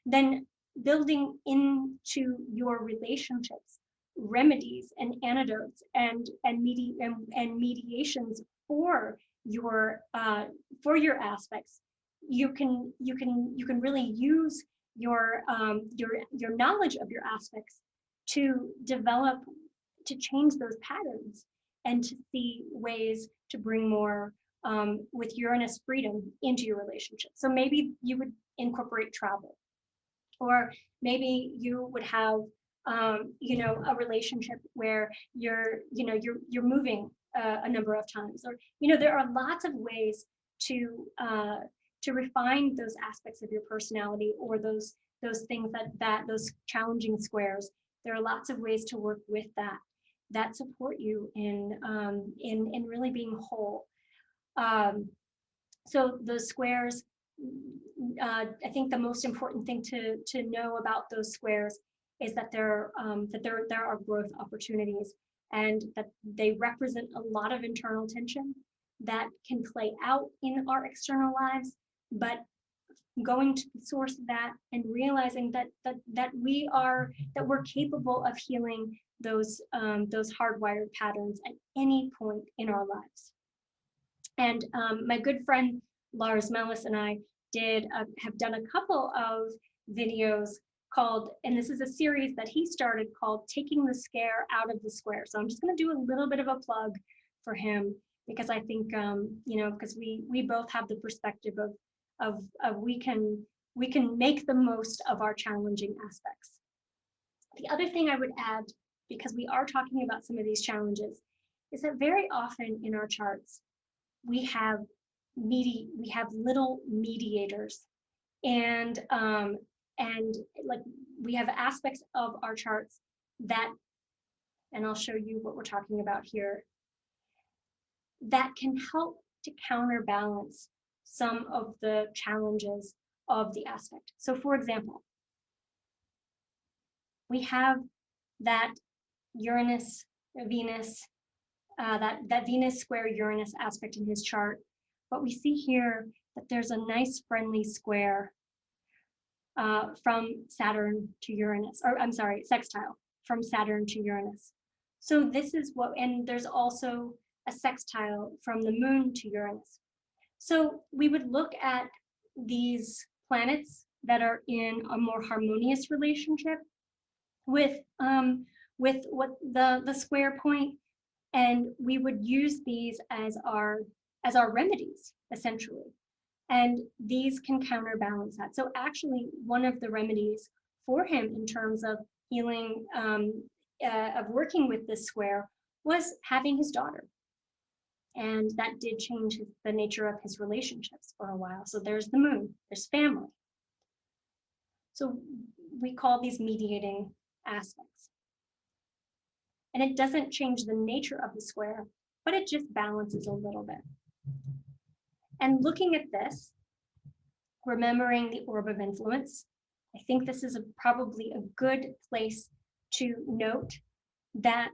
then building into your relationships remedies and antidotes and mediations for your aspects. You can really use your knowledge of your aspects to develop, to change those patterns, and to see ways to bring more with Uranus freedom into your relationship. So maybe you would incorporate travel, or maybe you would have a relationship where you're moving a number of times, or there are lots of ways to refine those aspects of your personality, or those things that those challenging squares. There are lots of ways to work with that support you in really being whole. So those squares, I think the most important thing to know about those squares is that there are growth opportunities, and that they represent a lot of internal tension that can play out in our external lives, but going to the source of that and realizing that we're capable of healing those hardwired patterns at any point in our lives. And my good friend Lars Mellis and I have done a couple of videos called, and this is a series that he started called Taking the Scare Out of the Square. So I'm just going to do a little bit of a plug for him, because I think because we both have the perspective of we can make the most of our challenging aspects. The other thing I would add, because we are talking about some of these challenges, is that very often in our charts we have little mediators, and like we have aspects of our charts that, and I'll show you what we're talking about here, that can help to counterbalance some of the challenges of the aspect. So for example, we have that Uranus, Venus, that Venus square Uranus aspect in his chart, but we see here that there's a nice friendly square from Saturn to Uranus, or I'm sorry, sextile from Saturn to Uranus. So this is what, and there's also a sextile from the Moon to Uranus. So we would look at these planets that are in a more harmonious relationship with what the square point, and we would use these as our remedies, essentially. And these can counterbalance that. So actually, one of the remedies for him in terms of healing, of working with this square, was having his daughter. And that did change the nature of his relationships for a while. So there's the Moon, there's family. So we call these mediating aspects. And it doesn't change the nature of the square, but it just balances a little bit. And looking at this, remembering the orb of influence, I think this is probably a good place to note that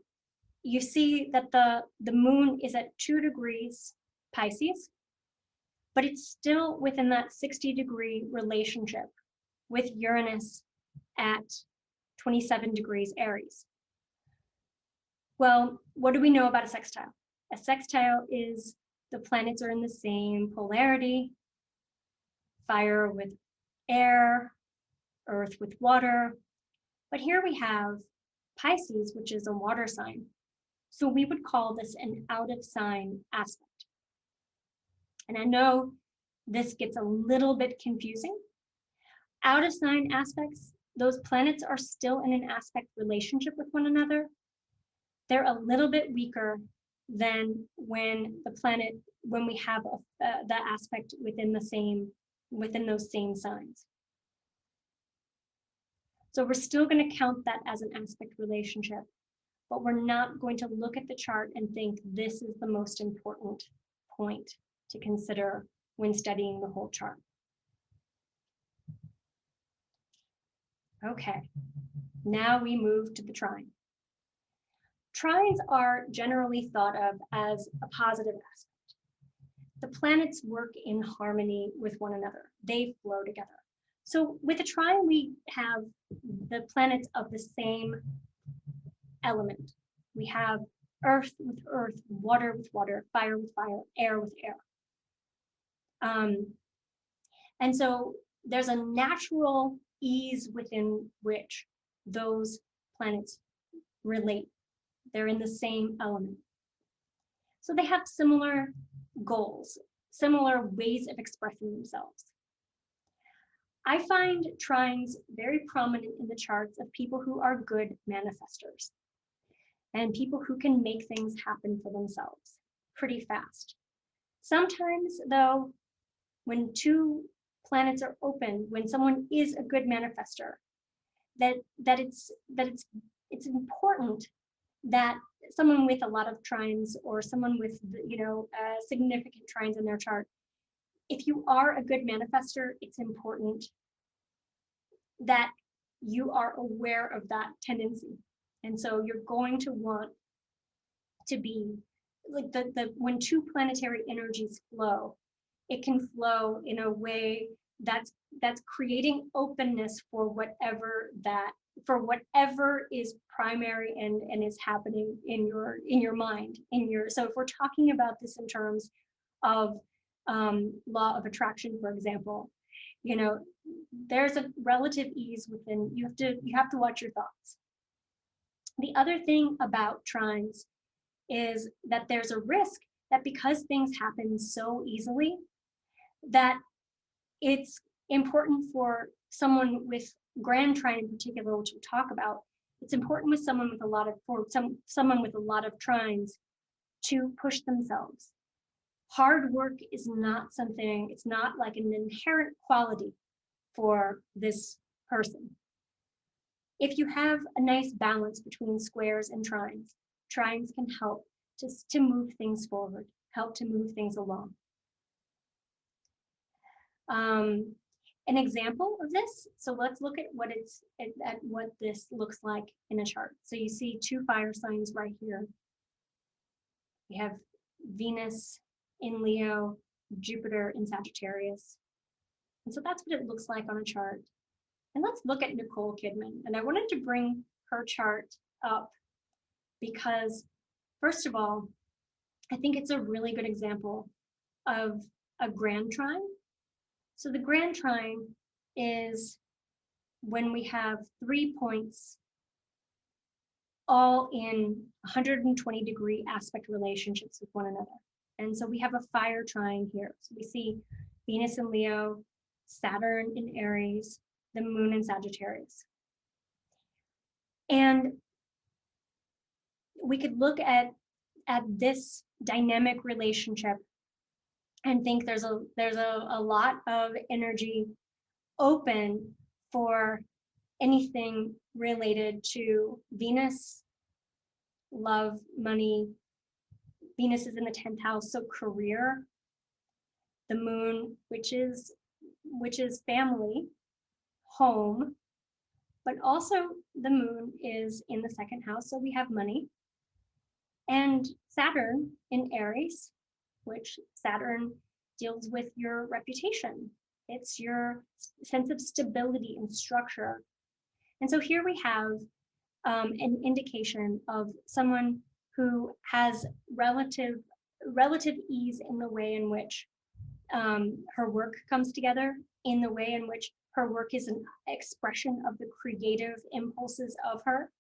you see that the Moon is at 2 degrees Pisces, but it's still within that 60-degree relationship with Uranus at 27 degrees Aries. Well, what do we know about a sextile? A sextile is the planets are in the same polarity, fire with air, earth with water. But here we have Pisces, which is a water sign. So we would call this an out of sign aspect. And I know this gets a little bit confusing. Out of sign aspects, those planets are still in an aspect relationship with one another. They're a little bit weaker than when we have the aspect within those same signs. So we're still going to count that as an aspect relationship, but we're not going to look at the chart and think this is the most important point to consider when studying the whole chart. Okay, now we move to the trine. Trines are generally thought of as a positive aspect. The planets work in harmony with one another. They flow together. So with a trine, we have the planets of the same element. We have earth with earth, water with water, fire with fire, air with air. And so there's a natural ease within which those planets relate. They're in the same element. So they have similar goals, similar ways of expressing themselves. I find trines very prominent in the charts of people who are good manifestors and people who can make things happen for themselves pretty fast. Sometimes, though, when two planets are open, when someone is a good manifestor, that it's important that someone with a lot of trines or someone with significant trines in their chart, if you are a good manifestor, it's important that you are aware of that tendency. And so you're going to want to be like when two planetary energies flow, it can flow in a way that's that's creating openness for whatever is primary and is happening in your mind, so if we're talking about this in terms of law of attraction, for example, you know, there's a relative ease within. You have to watch your thoughts. The other thing about trines is that there's a risk that because things happen so easily, that it's important for someone with grand trine in particular, which we'll talk about. It's important with someone with a lot of trines to push themselves. Hard work is not something, it's not like an inherent quality for this person. If you have a nice balance between squares and trines can help just to move things forward, help to move things along. An example of this, so let's look at what this looks like in a chart. So you see two fire signs right here. We have Venus in Leo, Jupiter in Sagittarius. And so that's what it looks like on a chart. And let's look at Nicole Kidman. And I wanted to bring her chart up because, first of all, I think it's a really good example of a grand trine. So the grand trine is when we have 3 points all in 120-degree aspect relationships with one another. And so we have a fire trine here. So we see Venus in Leo, Saturn in Aries, the moon in Sagittarius. And we could look at this dynamic relationship and think there's a lot of energy open for anything related to Venus, love, money. Venus is in the 10th house, so career. The moon, which is family, home, but also the moon is in the 2nd house, so we have money. And Saturn in Aries, which Saturn deals with your reputation. It's your sense of stability and structure. And so here we have an indication of someone who has relative ease in the way in which her work comes together, in the way in which her work is an expression of the creative impulses of her,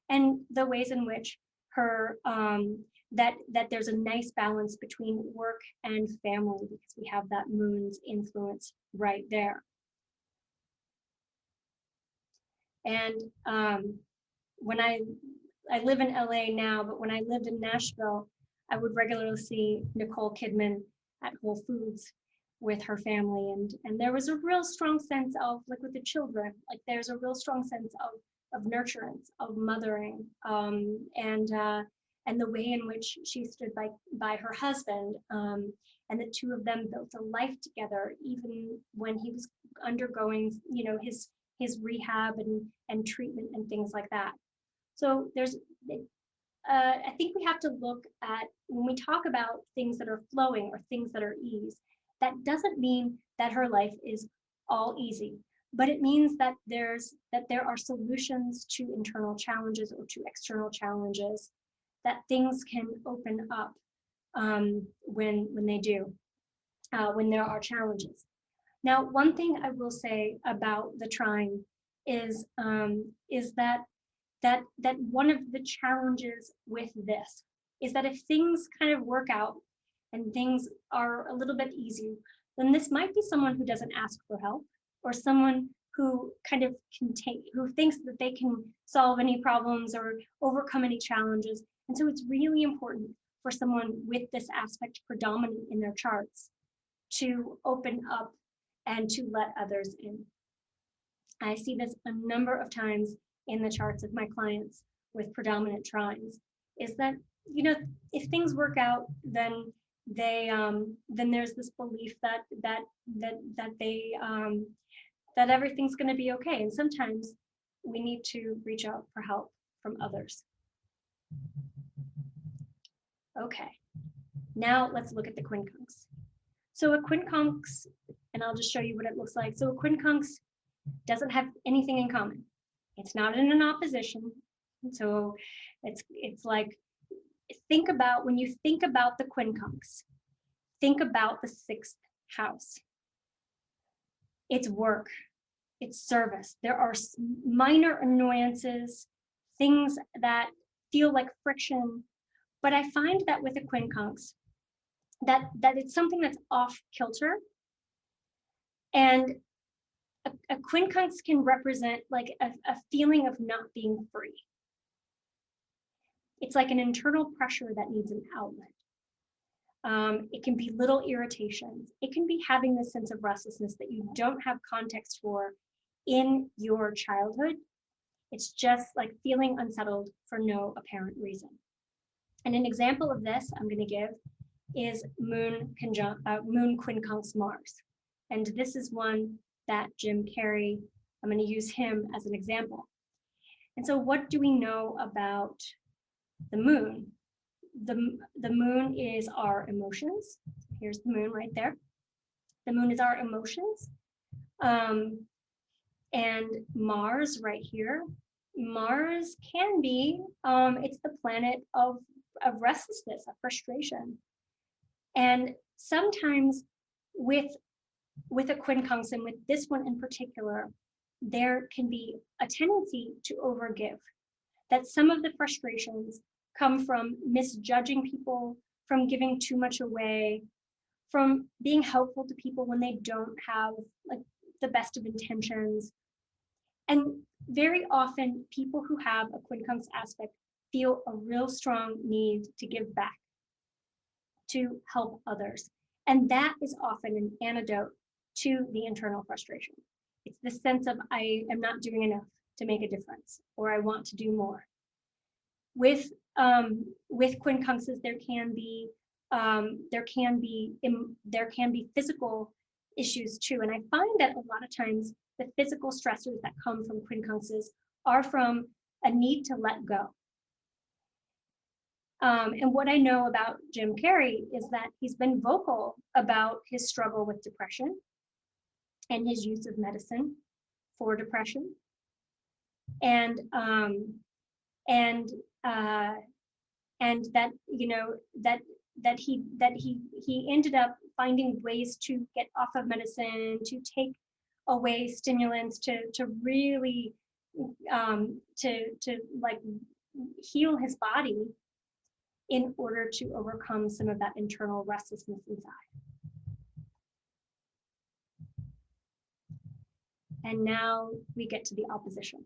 and the ways in which her that there's a nice balance between work and family, because we have that moon's influence right there. And when I live in LA now, but when I lived in Nashville, I would regularly see Nicole Kidman at Whole Foods with her family, and there was a real strong sense of, like with the children, like there's a real strong sense of nurturance, of mothering, and the way in which she stood by her husband, and the two of them built a life together, even when he was undergoing, you know, his rehab and treatment and things like that. So there's, I think we have to look at, when we talk about things that are flowing or things that are ease, that doesn't mean that her life is all easy, but it means that there are solutions to internal challenges or to external challenges, that things can open up when they do, when there are challenges. Now, one thing I will say about the trine is that one of the challenges with this is that if things kind of work out and things are a little bit easy, then this might be someone who doesn't ask for help, or someone who kind of who thinks that they can solve any problems or overcome any challenges. And so it's really important for someone with this aspect predominant in their charts to open up and to let others in. I see this a number of times in the charts of my clients with predominant trines, is that, you know, if things work out, then there's this belief that everything's going to be okay. And sometimes we need to reach out for help from others. Okay, now let's look at the quincunx. So a quincunx and I'll just show you what it looks like. So a quincunx doesn't have anything in common. It's not in an opposition. So it's like, think about, when you think about the quincunx, think about the 6th house. It's work, it's service. There are minor annoyances, things that feel like friction, but I find that with a quincunx, that it's something that's off kilter, and a quincunx can represent like a feeling of not being free. It's like an internal pressure that needs an outlet. It can be little irritations. It can be having this sense of restlessness that you don't have context for in your childhood. It's just like feeling unsettled for no apparent reason. And an example of this I'm going to give is Moon quincunx Mars. And this is one that Jim Carrey, I'm going to use him as an example. And so what do we know about the moon? The moon is our emotions. Here's the moon right there. The moon is our emotions. And Mars right here. Mars can be, it's the planet of restlessness, of frustration. And sometimes with a quincunx, and with this one in particular, there can be a tendency to overgive. That some of the frustrations come from misjudging people, from giving too much away, from being helpful to people when they don't have like the best of intentions. And very often people who have a quincunx aspect feel a real strong need to give back, to help others. And that is often an antidote to the internal frustration. It's the sense of, I am not doing enough to make a difference, or I want to do more. With quincunxes, there can be physical issues too. And I find that a lot of times the physical stressors that come from quincunxes are from a need to let go. And what I know about Jim Carrey is that he's been vocal about his struggle with depression and his use of medicine for depression. And that, you know, that he ended up finding ways to get off of medicine, to take away stimulants, to really to like heal his body in order to overcome some of that internal restlessness inside. And now we get to the opposition.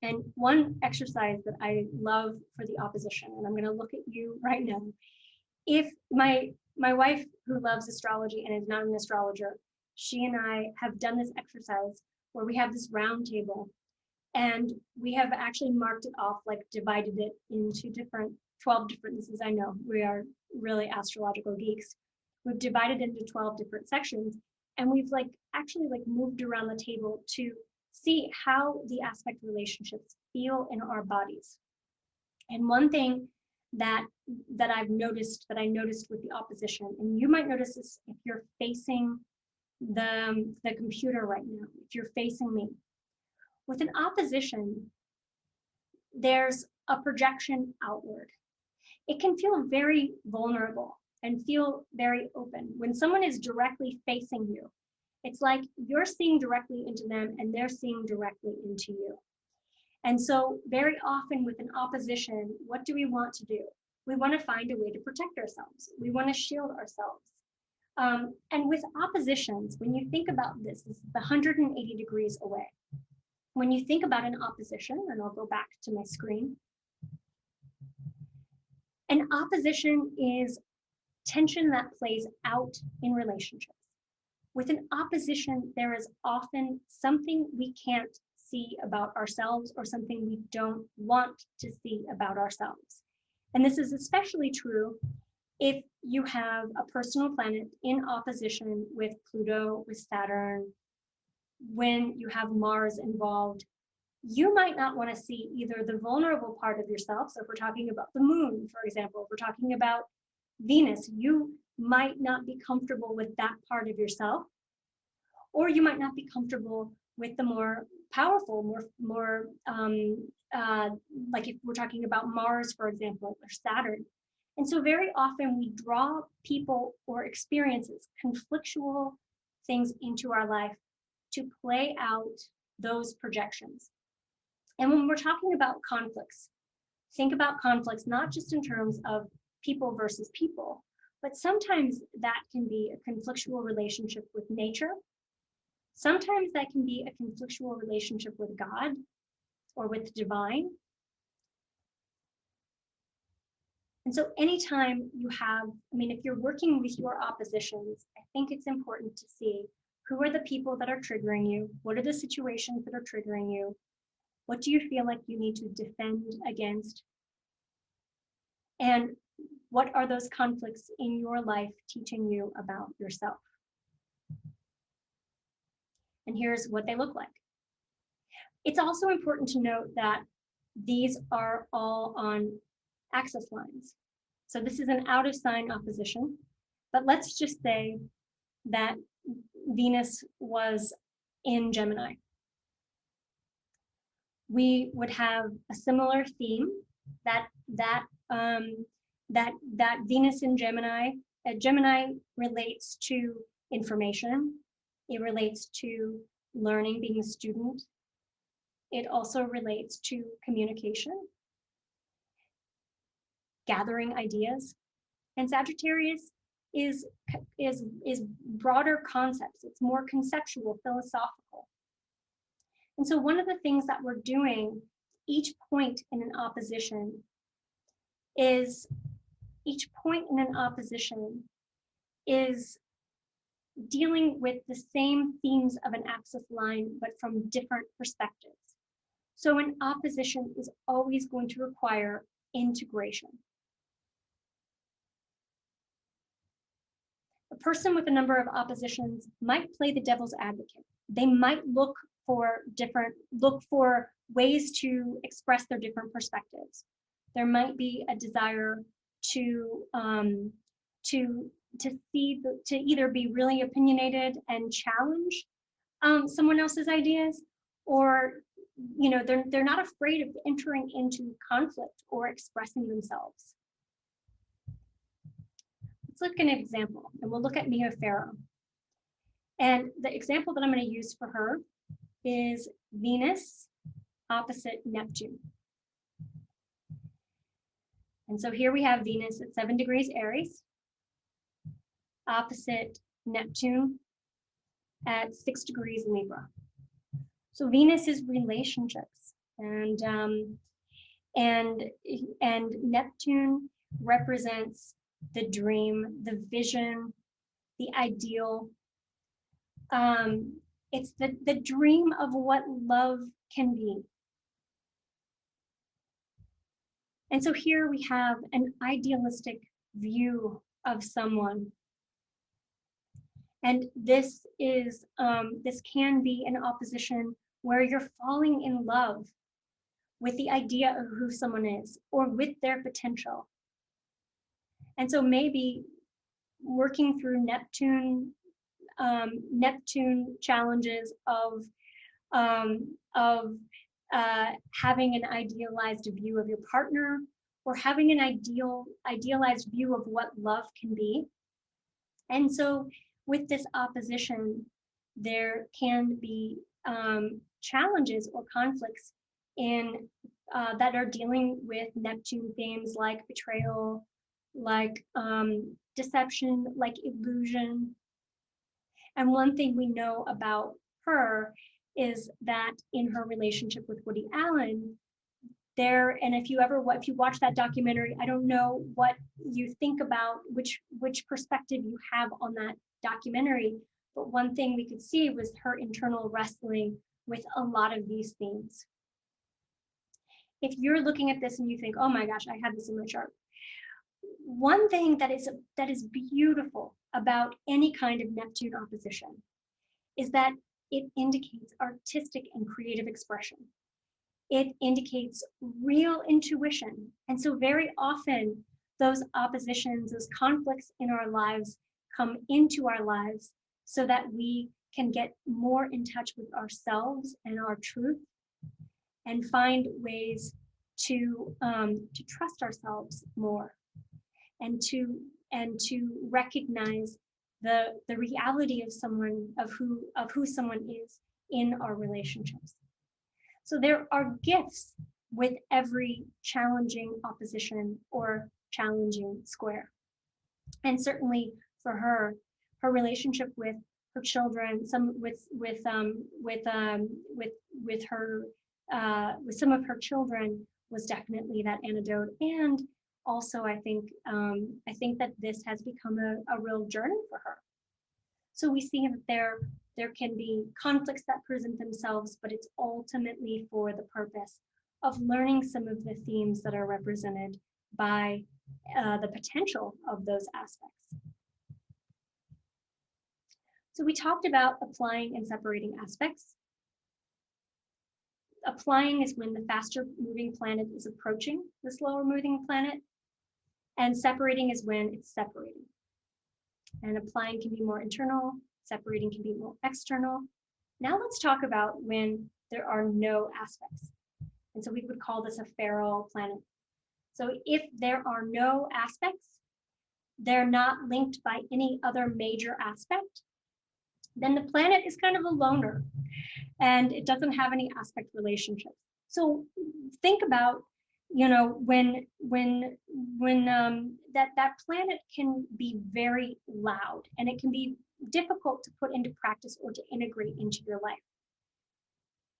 And one exercise that I love for the opposition, and I'm going to look at you right now. If my wife, who loves astrology and is not an astrologer, she and I have done this exercise where we have this round table, and we have actually marked it off, like divided it into 12 different, this is, I know, we are really astrological geeks. We've divided it into 12 different sections, and we've actually moved around the table to see how the aspect relationships feel in our bodies. And one thing that I noticed with the opposition, and you might notice this if you're facing the computer right now, if you're facing me. With an opposition, there's a projection outward. It can feel very vulnerable and feel very open. When someone is directly facing you, it's like you're seeing directly into them and they're seeing directly into you. And so very often with an opposition, what do we want to do? We want to find a way to protect ourselves. We want to shield ourselves. And with oppositions, when you think about this is 180 degrees away. When you think about an opposition, and I'll go back to my screen, an opposition is tension that plays out in relationships. With an opposition, there is often something we can't see about ourselves or something we don't want to see about ourselves. And this is especially true if you have a personal planet in opposition with Pluto, with Saturn. When you have Mars involved, you might not want to see either the vulnerable part of yourself. So if we're talking about the moon, for example, if we're talking about Venus, you might not be comfortable with that part of yourself, or you might not be comfortable with the more powerful, like if we're talking about Mars, for example, or Saturn. And so very often we draw people or experiences, conflictual things into our life to play out those projections. And when we're talking about conflicts, think about conflicts not just in terms of people versus people, but sometimes that can be a conflictual relationship with nature. Sometimes that can be a conflictual relationship with God or with the divine. And so anytime you have, if you're working with your oppositions, I think it's important to see who are the people that are triggering you? What are the situations that are triggering you? What do you feel like you need to defend against? And what are those conflicts in your life teaching you about yourself? And here's what they look like. It's also important to note that these are all on axis lines. So this is an out of sign opposition, but let's just say that Venus was in Gemini. We would have a similar theme that Venus in Gemini. Gemini relates to information. It relates to learning, being a student. It also relates to communication, gathering ideas. And Sagittarius is broader concepts. It's more conceptual, philosophical. And so one of the things that we're doing each point in an opposition is dealing with the same themes of an axis line, but from different perspectives. So an opposition is always going to require integration. A person with a number of oppositions might play the devil's advocate. They might look for ways to express their different perspectives. There might be a desire to either be really opinionated and challenge someone else's ideas, or they're not afraid of entering into conflict or expressing themselves. Let's look at an example, and we'll look at Mia Farrow. And the example that I'm going to use for her is Venus opposite Neptune. And so here we have Venus at 7 degrees Aries, opposite Neptune at 6 degrees Libra. So Venus is relationships, and Neptune represents the dream, the vision, the ideal. It's the dream of what love can be. And so here we have an idealistic view of someone. And this can be an opposition where you're falling in love with the idea of who someone is or with their potential. And so maybe working through Neptune challenges of having an idealized view of your partner, or having an idealized view of what love can be. And so with this opposition, there can be challenges or conflicts in that are dealing with Neptune themes like betrayal, like deception, like illusion. And one thing we know about her is that in her relationship with Woody Allen, if you watch that documentary, I don't know what you think about, which perspective you have on that documentary, but one thing we could see was her internal wrestling with a lot of these themes. If you're looking at this and you think, oh my gosh, I have this in my chart. One thing that is beautiful about any kind of Neptune opposition is that it indicates artistic and creative expression. It indicates real intuition. And so very often those oppositions, those conflicts in our lives come into our lives so that we can get more in touch with ourselves and our truth and find ways to trust ourselves more and to recognize the reality of someone, of who someone is in our relationships. So there are gifts with every challenging opposition or challenging square. And certainly for her relationship with her children, with some of her children was definitely that antidote. And also I think that this has become a real journey for her. So we see that there can be conflicts that present themselves, but it's ultimately for the purpose of learning some of the themes that are represented by the potential of those aspects. So we talked about applying and separating aspects. Applying is when the faster moving planet is approaching the slower moving planet, and separating is when it's separating. And applying can be more internal, separating can be more external. Now let's talk about when there are no aspects. And so we would call this a feral planet. So if there are no aspects, they're not linked by any other major aspect, then the planet is kind of a loner and it doesn't have any aspect relationships. So think about, you know, when that planet can be very loud and it can be difficult to put into practice or to integrate into your life.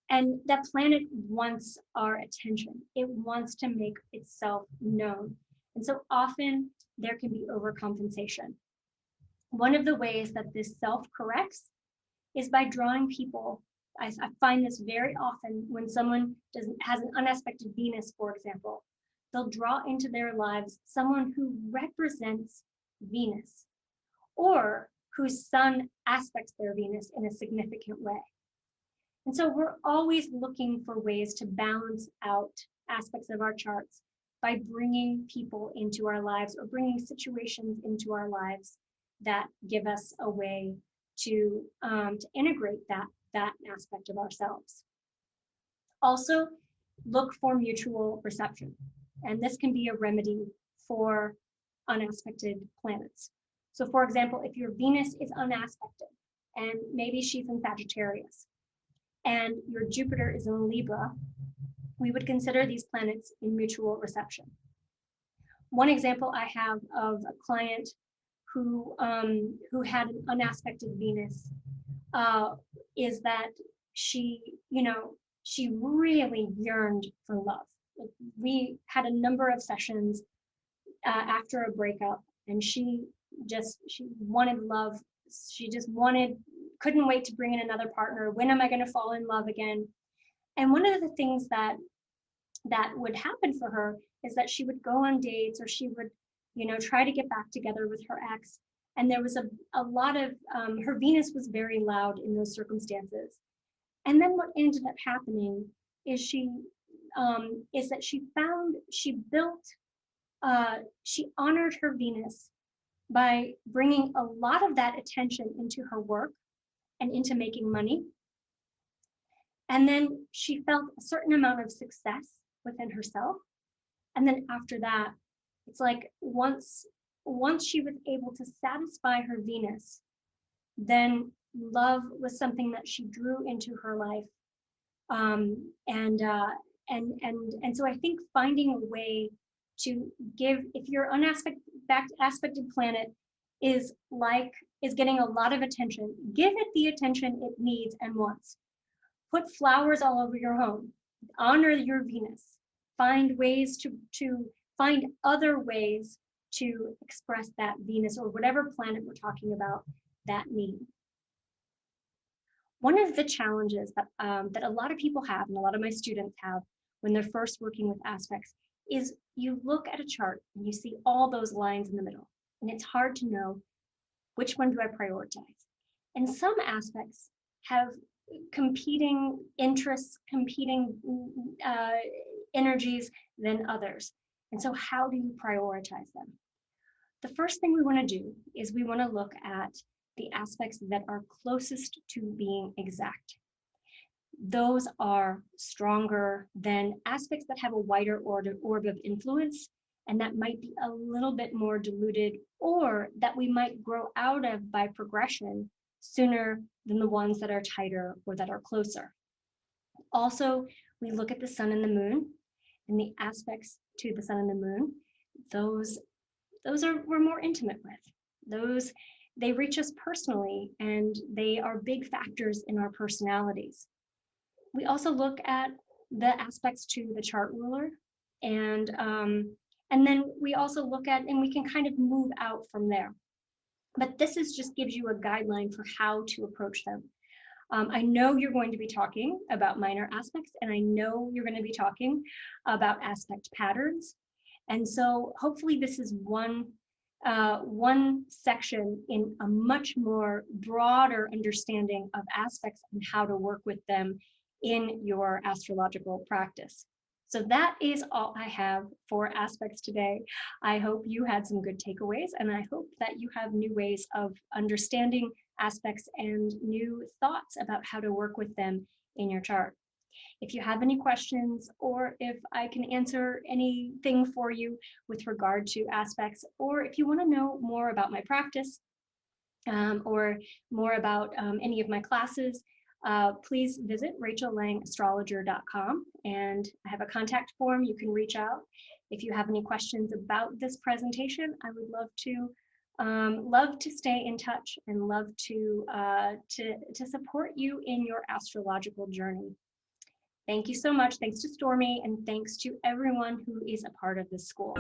And that planet wants our attention. It wants to make itself known. And so often there can be overcompensation. One of the ways that this self-corrects is by drawing people. I find this very often when someone has an unaspected Venus, for example, they'll draw into their lives someone who represents Venus or whose sun aspects their Venus in a significant way. And so we're always looking for ways to balance out aspects of our charts by bringing people into our lives or bringing situations into our lives that give us a way to integrate that aspect of ourselves. Also, look for mutual reception. And this can be a remedy for unaspected planets. So for example, if your Venus is unaspected and maybe she's in Sagittarius and your Jupiter is in Libra, we would consider these planets in mutual reception. One example I have of a client who had an unaspected Venus is that she really yearned for love. We had a number of sessions after a breakup, and she wanted love. She just couldn't wait to bring in another partner. When am I going to fall in love again? And one of the things that would happen for her is that she would go on dates, or she would, try to get back together with her ex. And there was a lot of, her Venus was very loud in those circumstances. And then what ended up happening is she honored her Venus by bringing a lot of that attention into her work and into making money. And then she felt a certain amount of success within herself. And then after that, it's like once she was able to satisfy her Venus, then love was something that she drew into her life. And so I think finding a way to give, if your unaspected planet is getting a lot of attention, give it the attention it needs and wants. Put flowers all over your home. Honor your Venus. Find ways to find other ways to express that Venus or whatever planet we're talking about that need. One of the challenges that a lot of people have, and a lot of my students have when they're first working with aspects, is you look at a chart and you see all those lines in the middle, and it's hard to know which one do I prioritize. And some aspects have competing interests, competing energies than others. And so how do you prioritize them? The first thing we want to do is we want to look at the aspects that are closest to being exact. Those are stronger than aspects that have a wider orb of influence and that might be a little bit more diluted, or that we might grow out of by progression sooner than the ones that are tighter or that are closer. Also, we look at the sun and the moon and the aspects to the sun and the moon. Those we're more intimate with. They reach us personally, and they are big factors in our personalities. We also look at the aspects to the chart ruler, and then we also look at, and we can kind of move out from there. But this just gives you a guideline for how to approach them. I know you're going to be talking about minor aspects, and I know you're going to be talking about aspect patterns. And so hopefully this is one section in a much more broader understanding of aspects and how to work with them in your astrological practice. So that is all I have for aspects today. I hope you had some good takeaways, and I hope that you have new ways of understanding aspects and new thoughts about how to work with them in your chart. If you have any questions, or if I can answer anything for you with regard to aspects, or if you want to know more about my practice or more about any of my classes, please visit rachelllangastrologer.com, and I have a contact form. You can reach out. If you have any questions about this presentation, I would love to stay in touch and love to support you in your astrological journey. Thank you so much. Thanks to Stormie, and thanks to everyone who is a part of this school.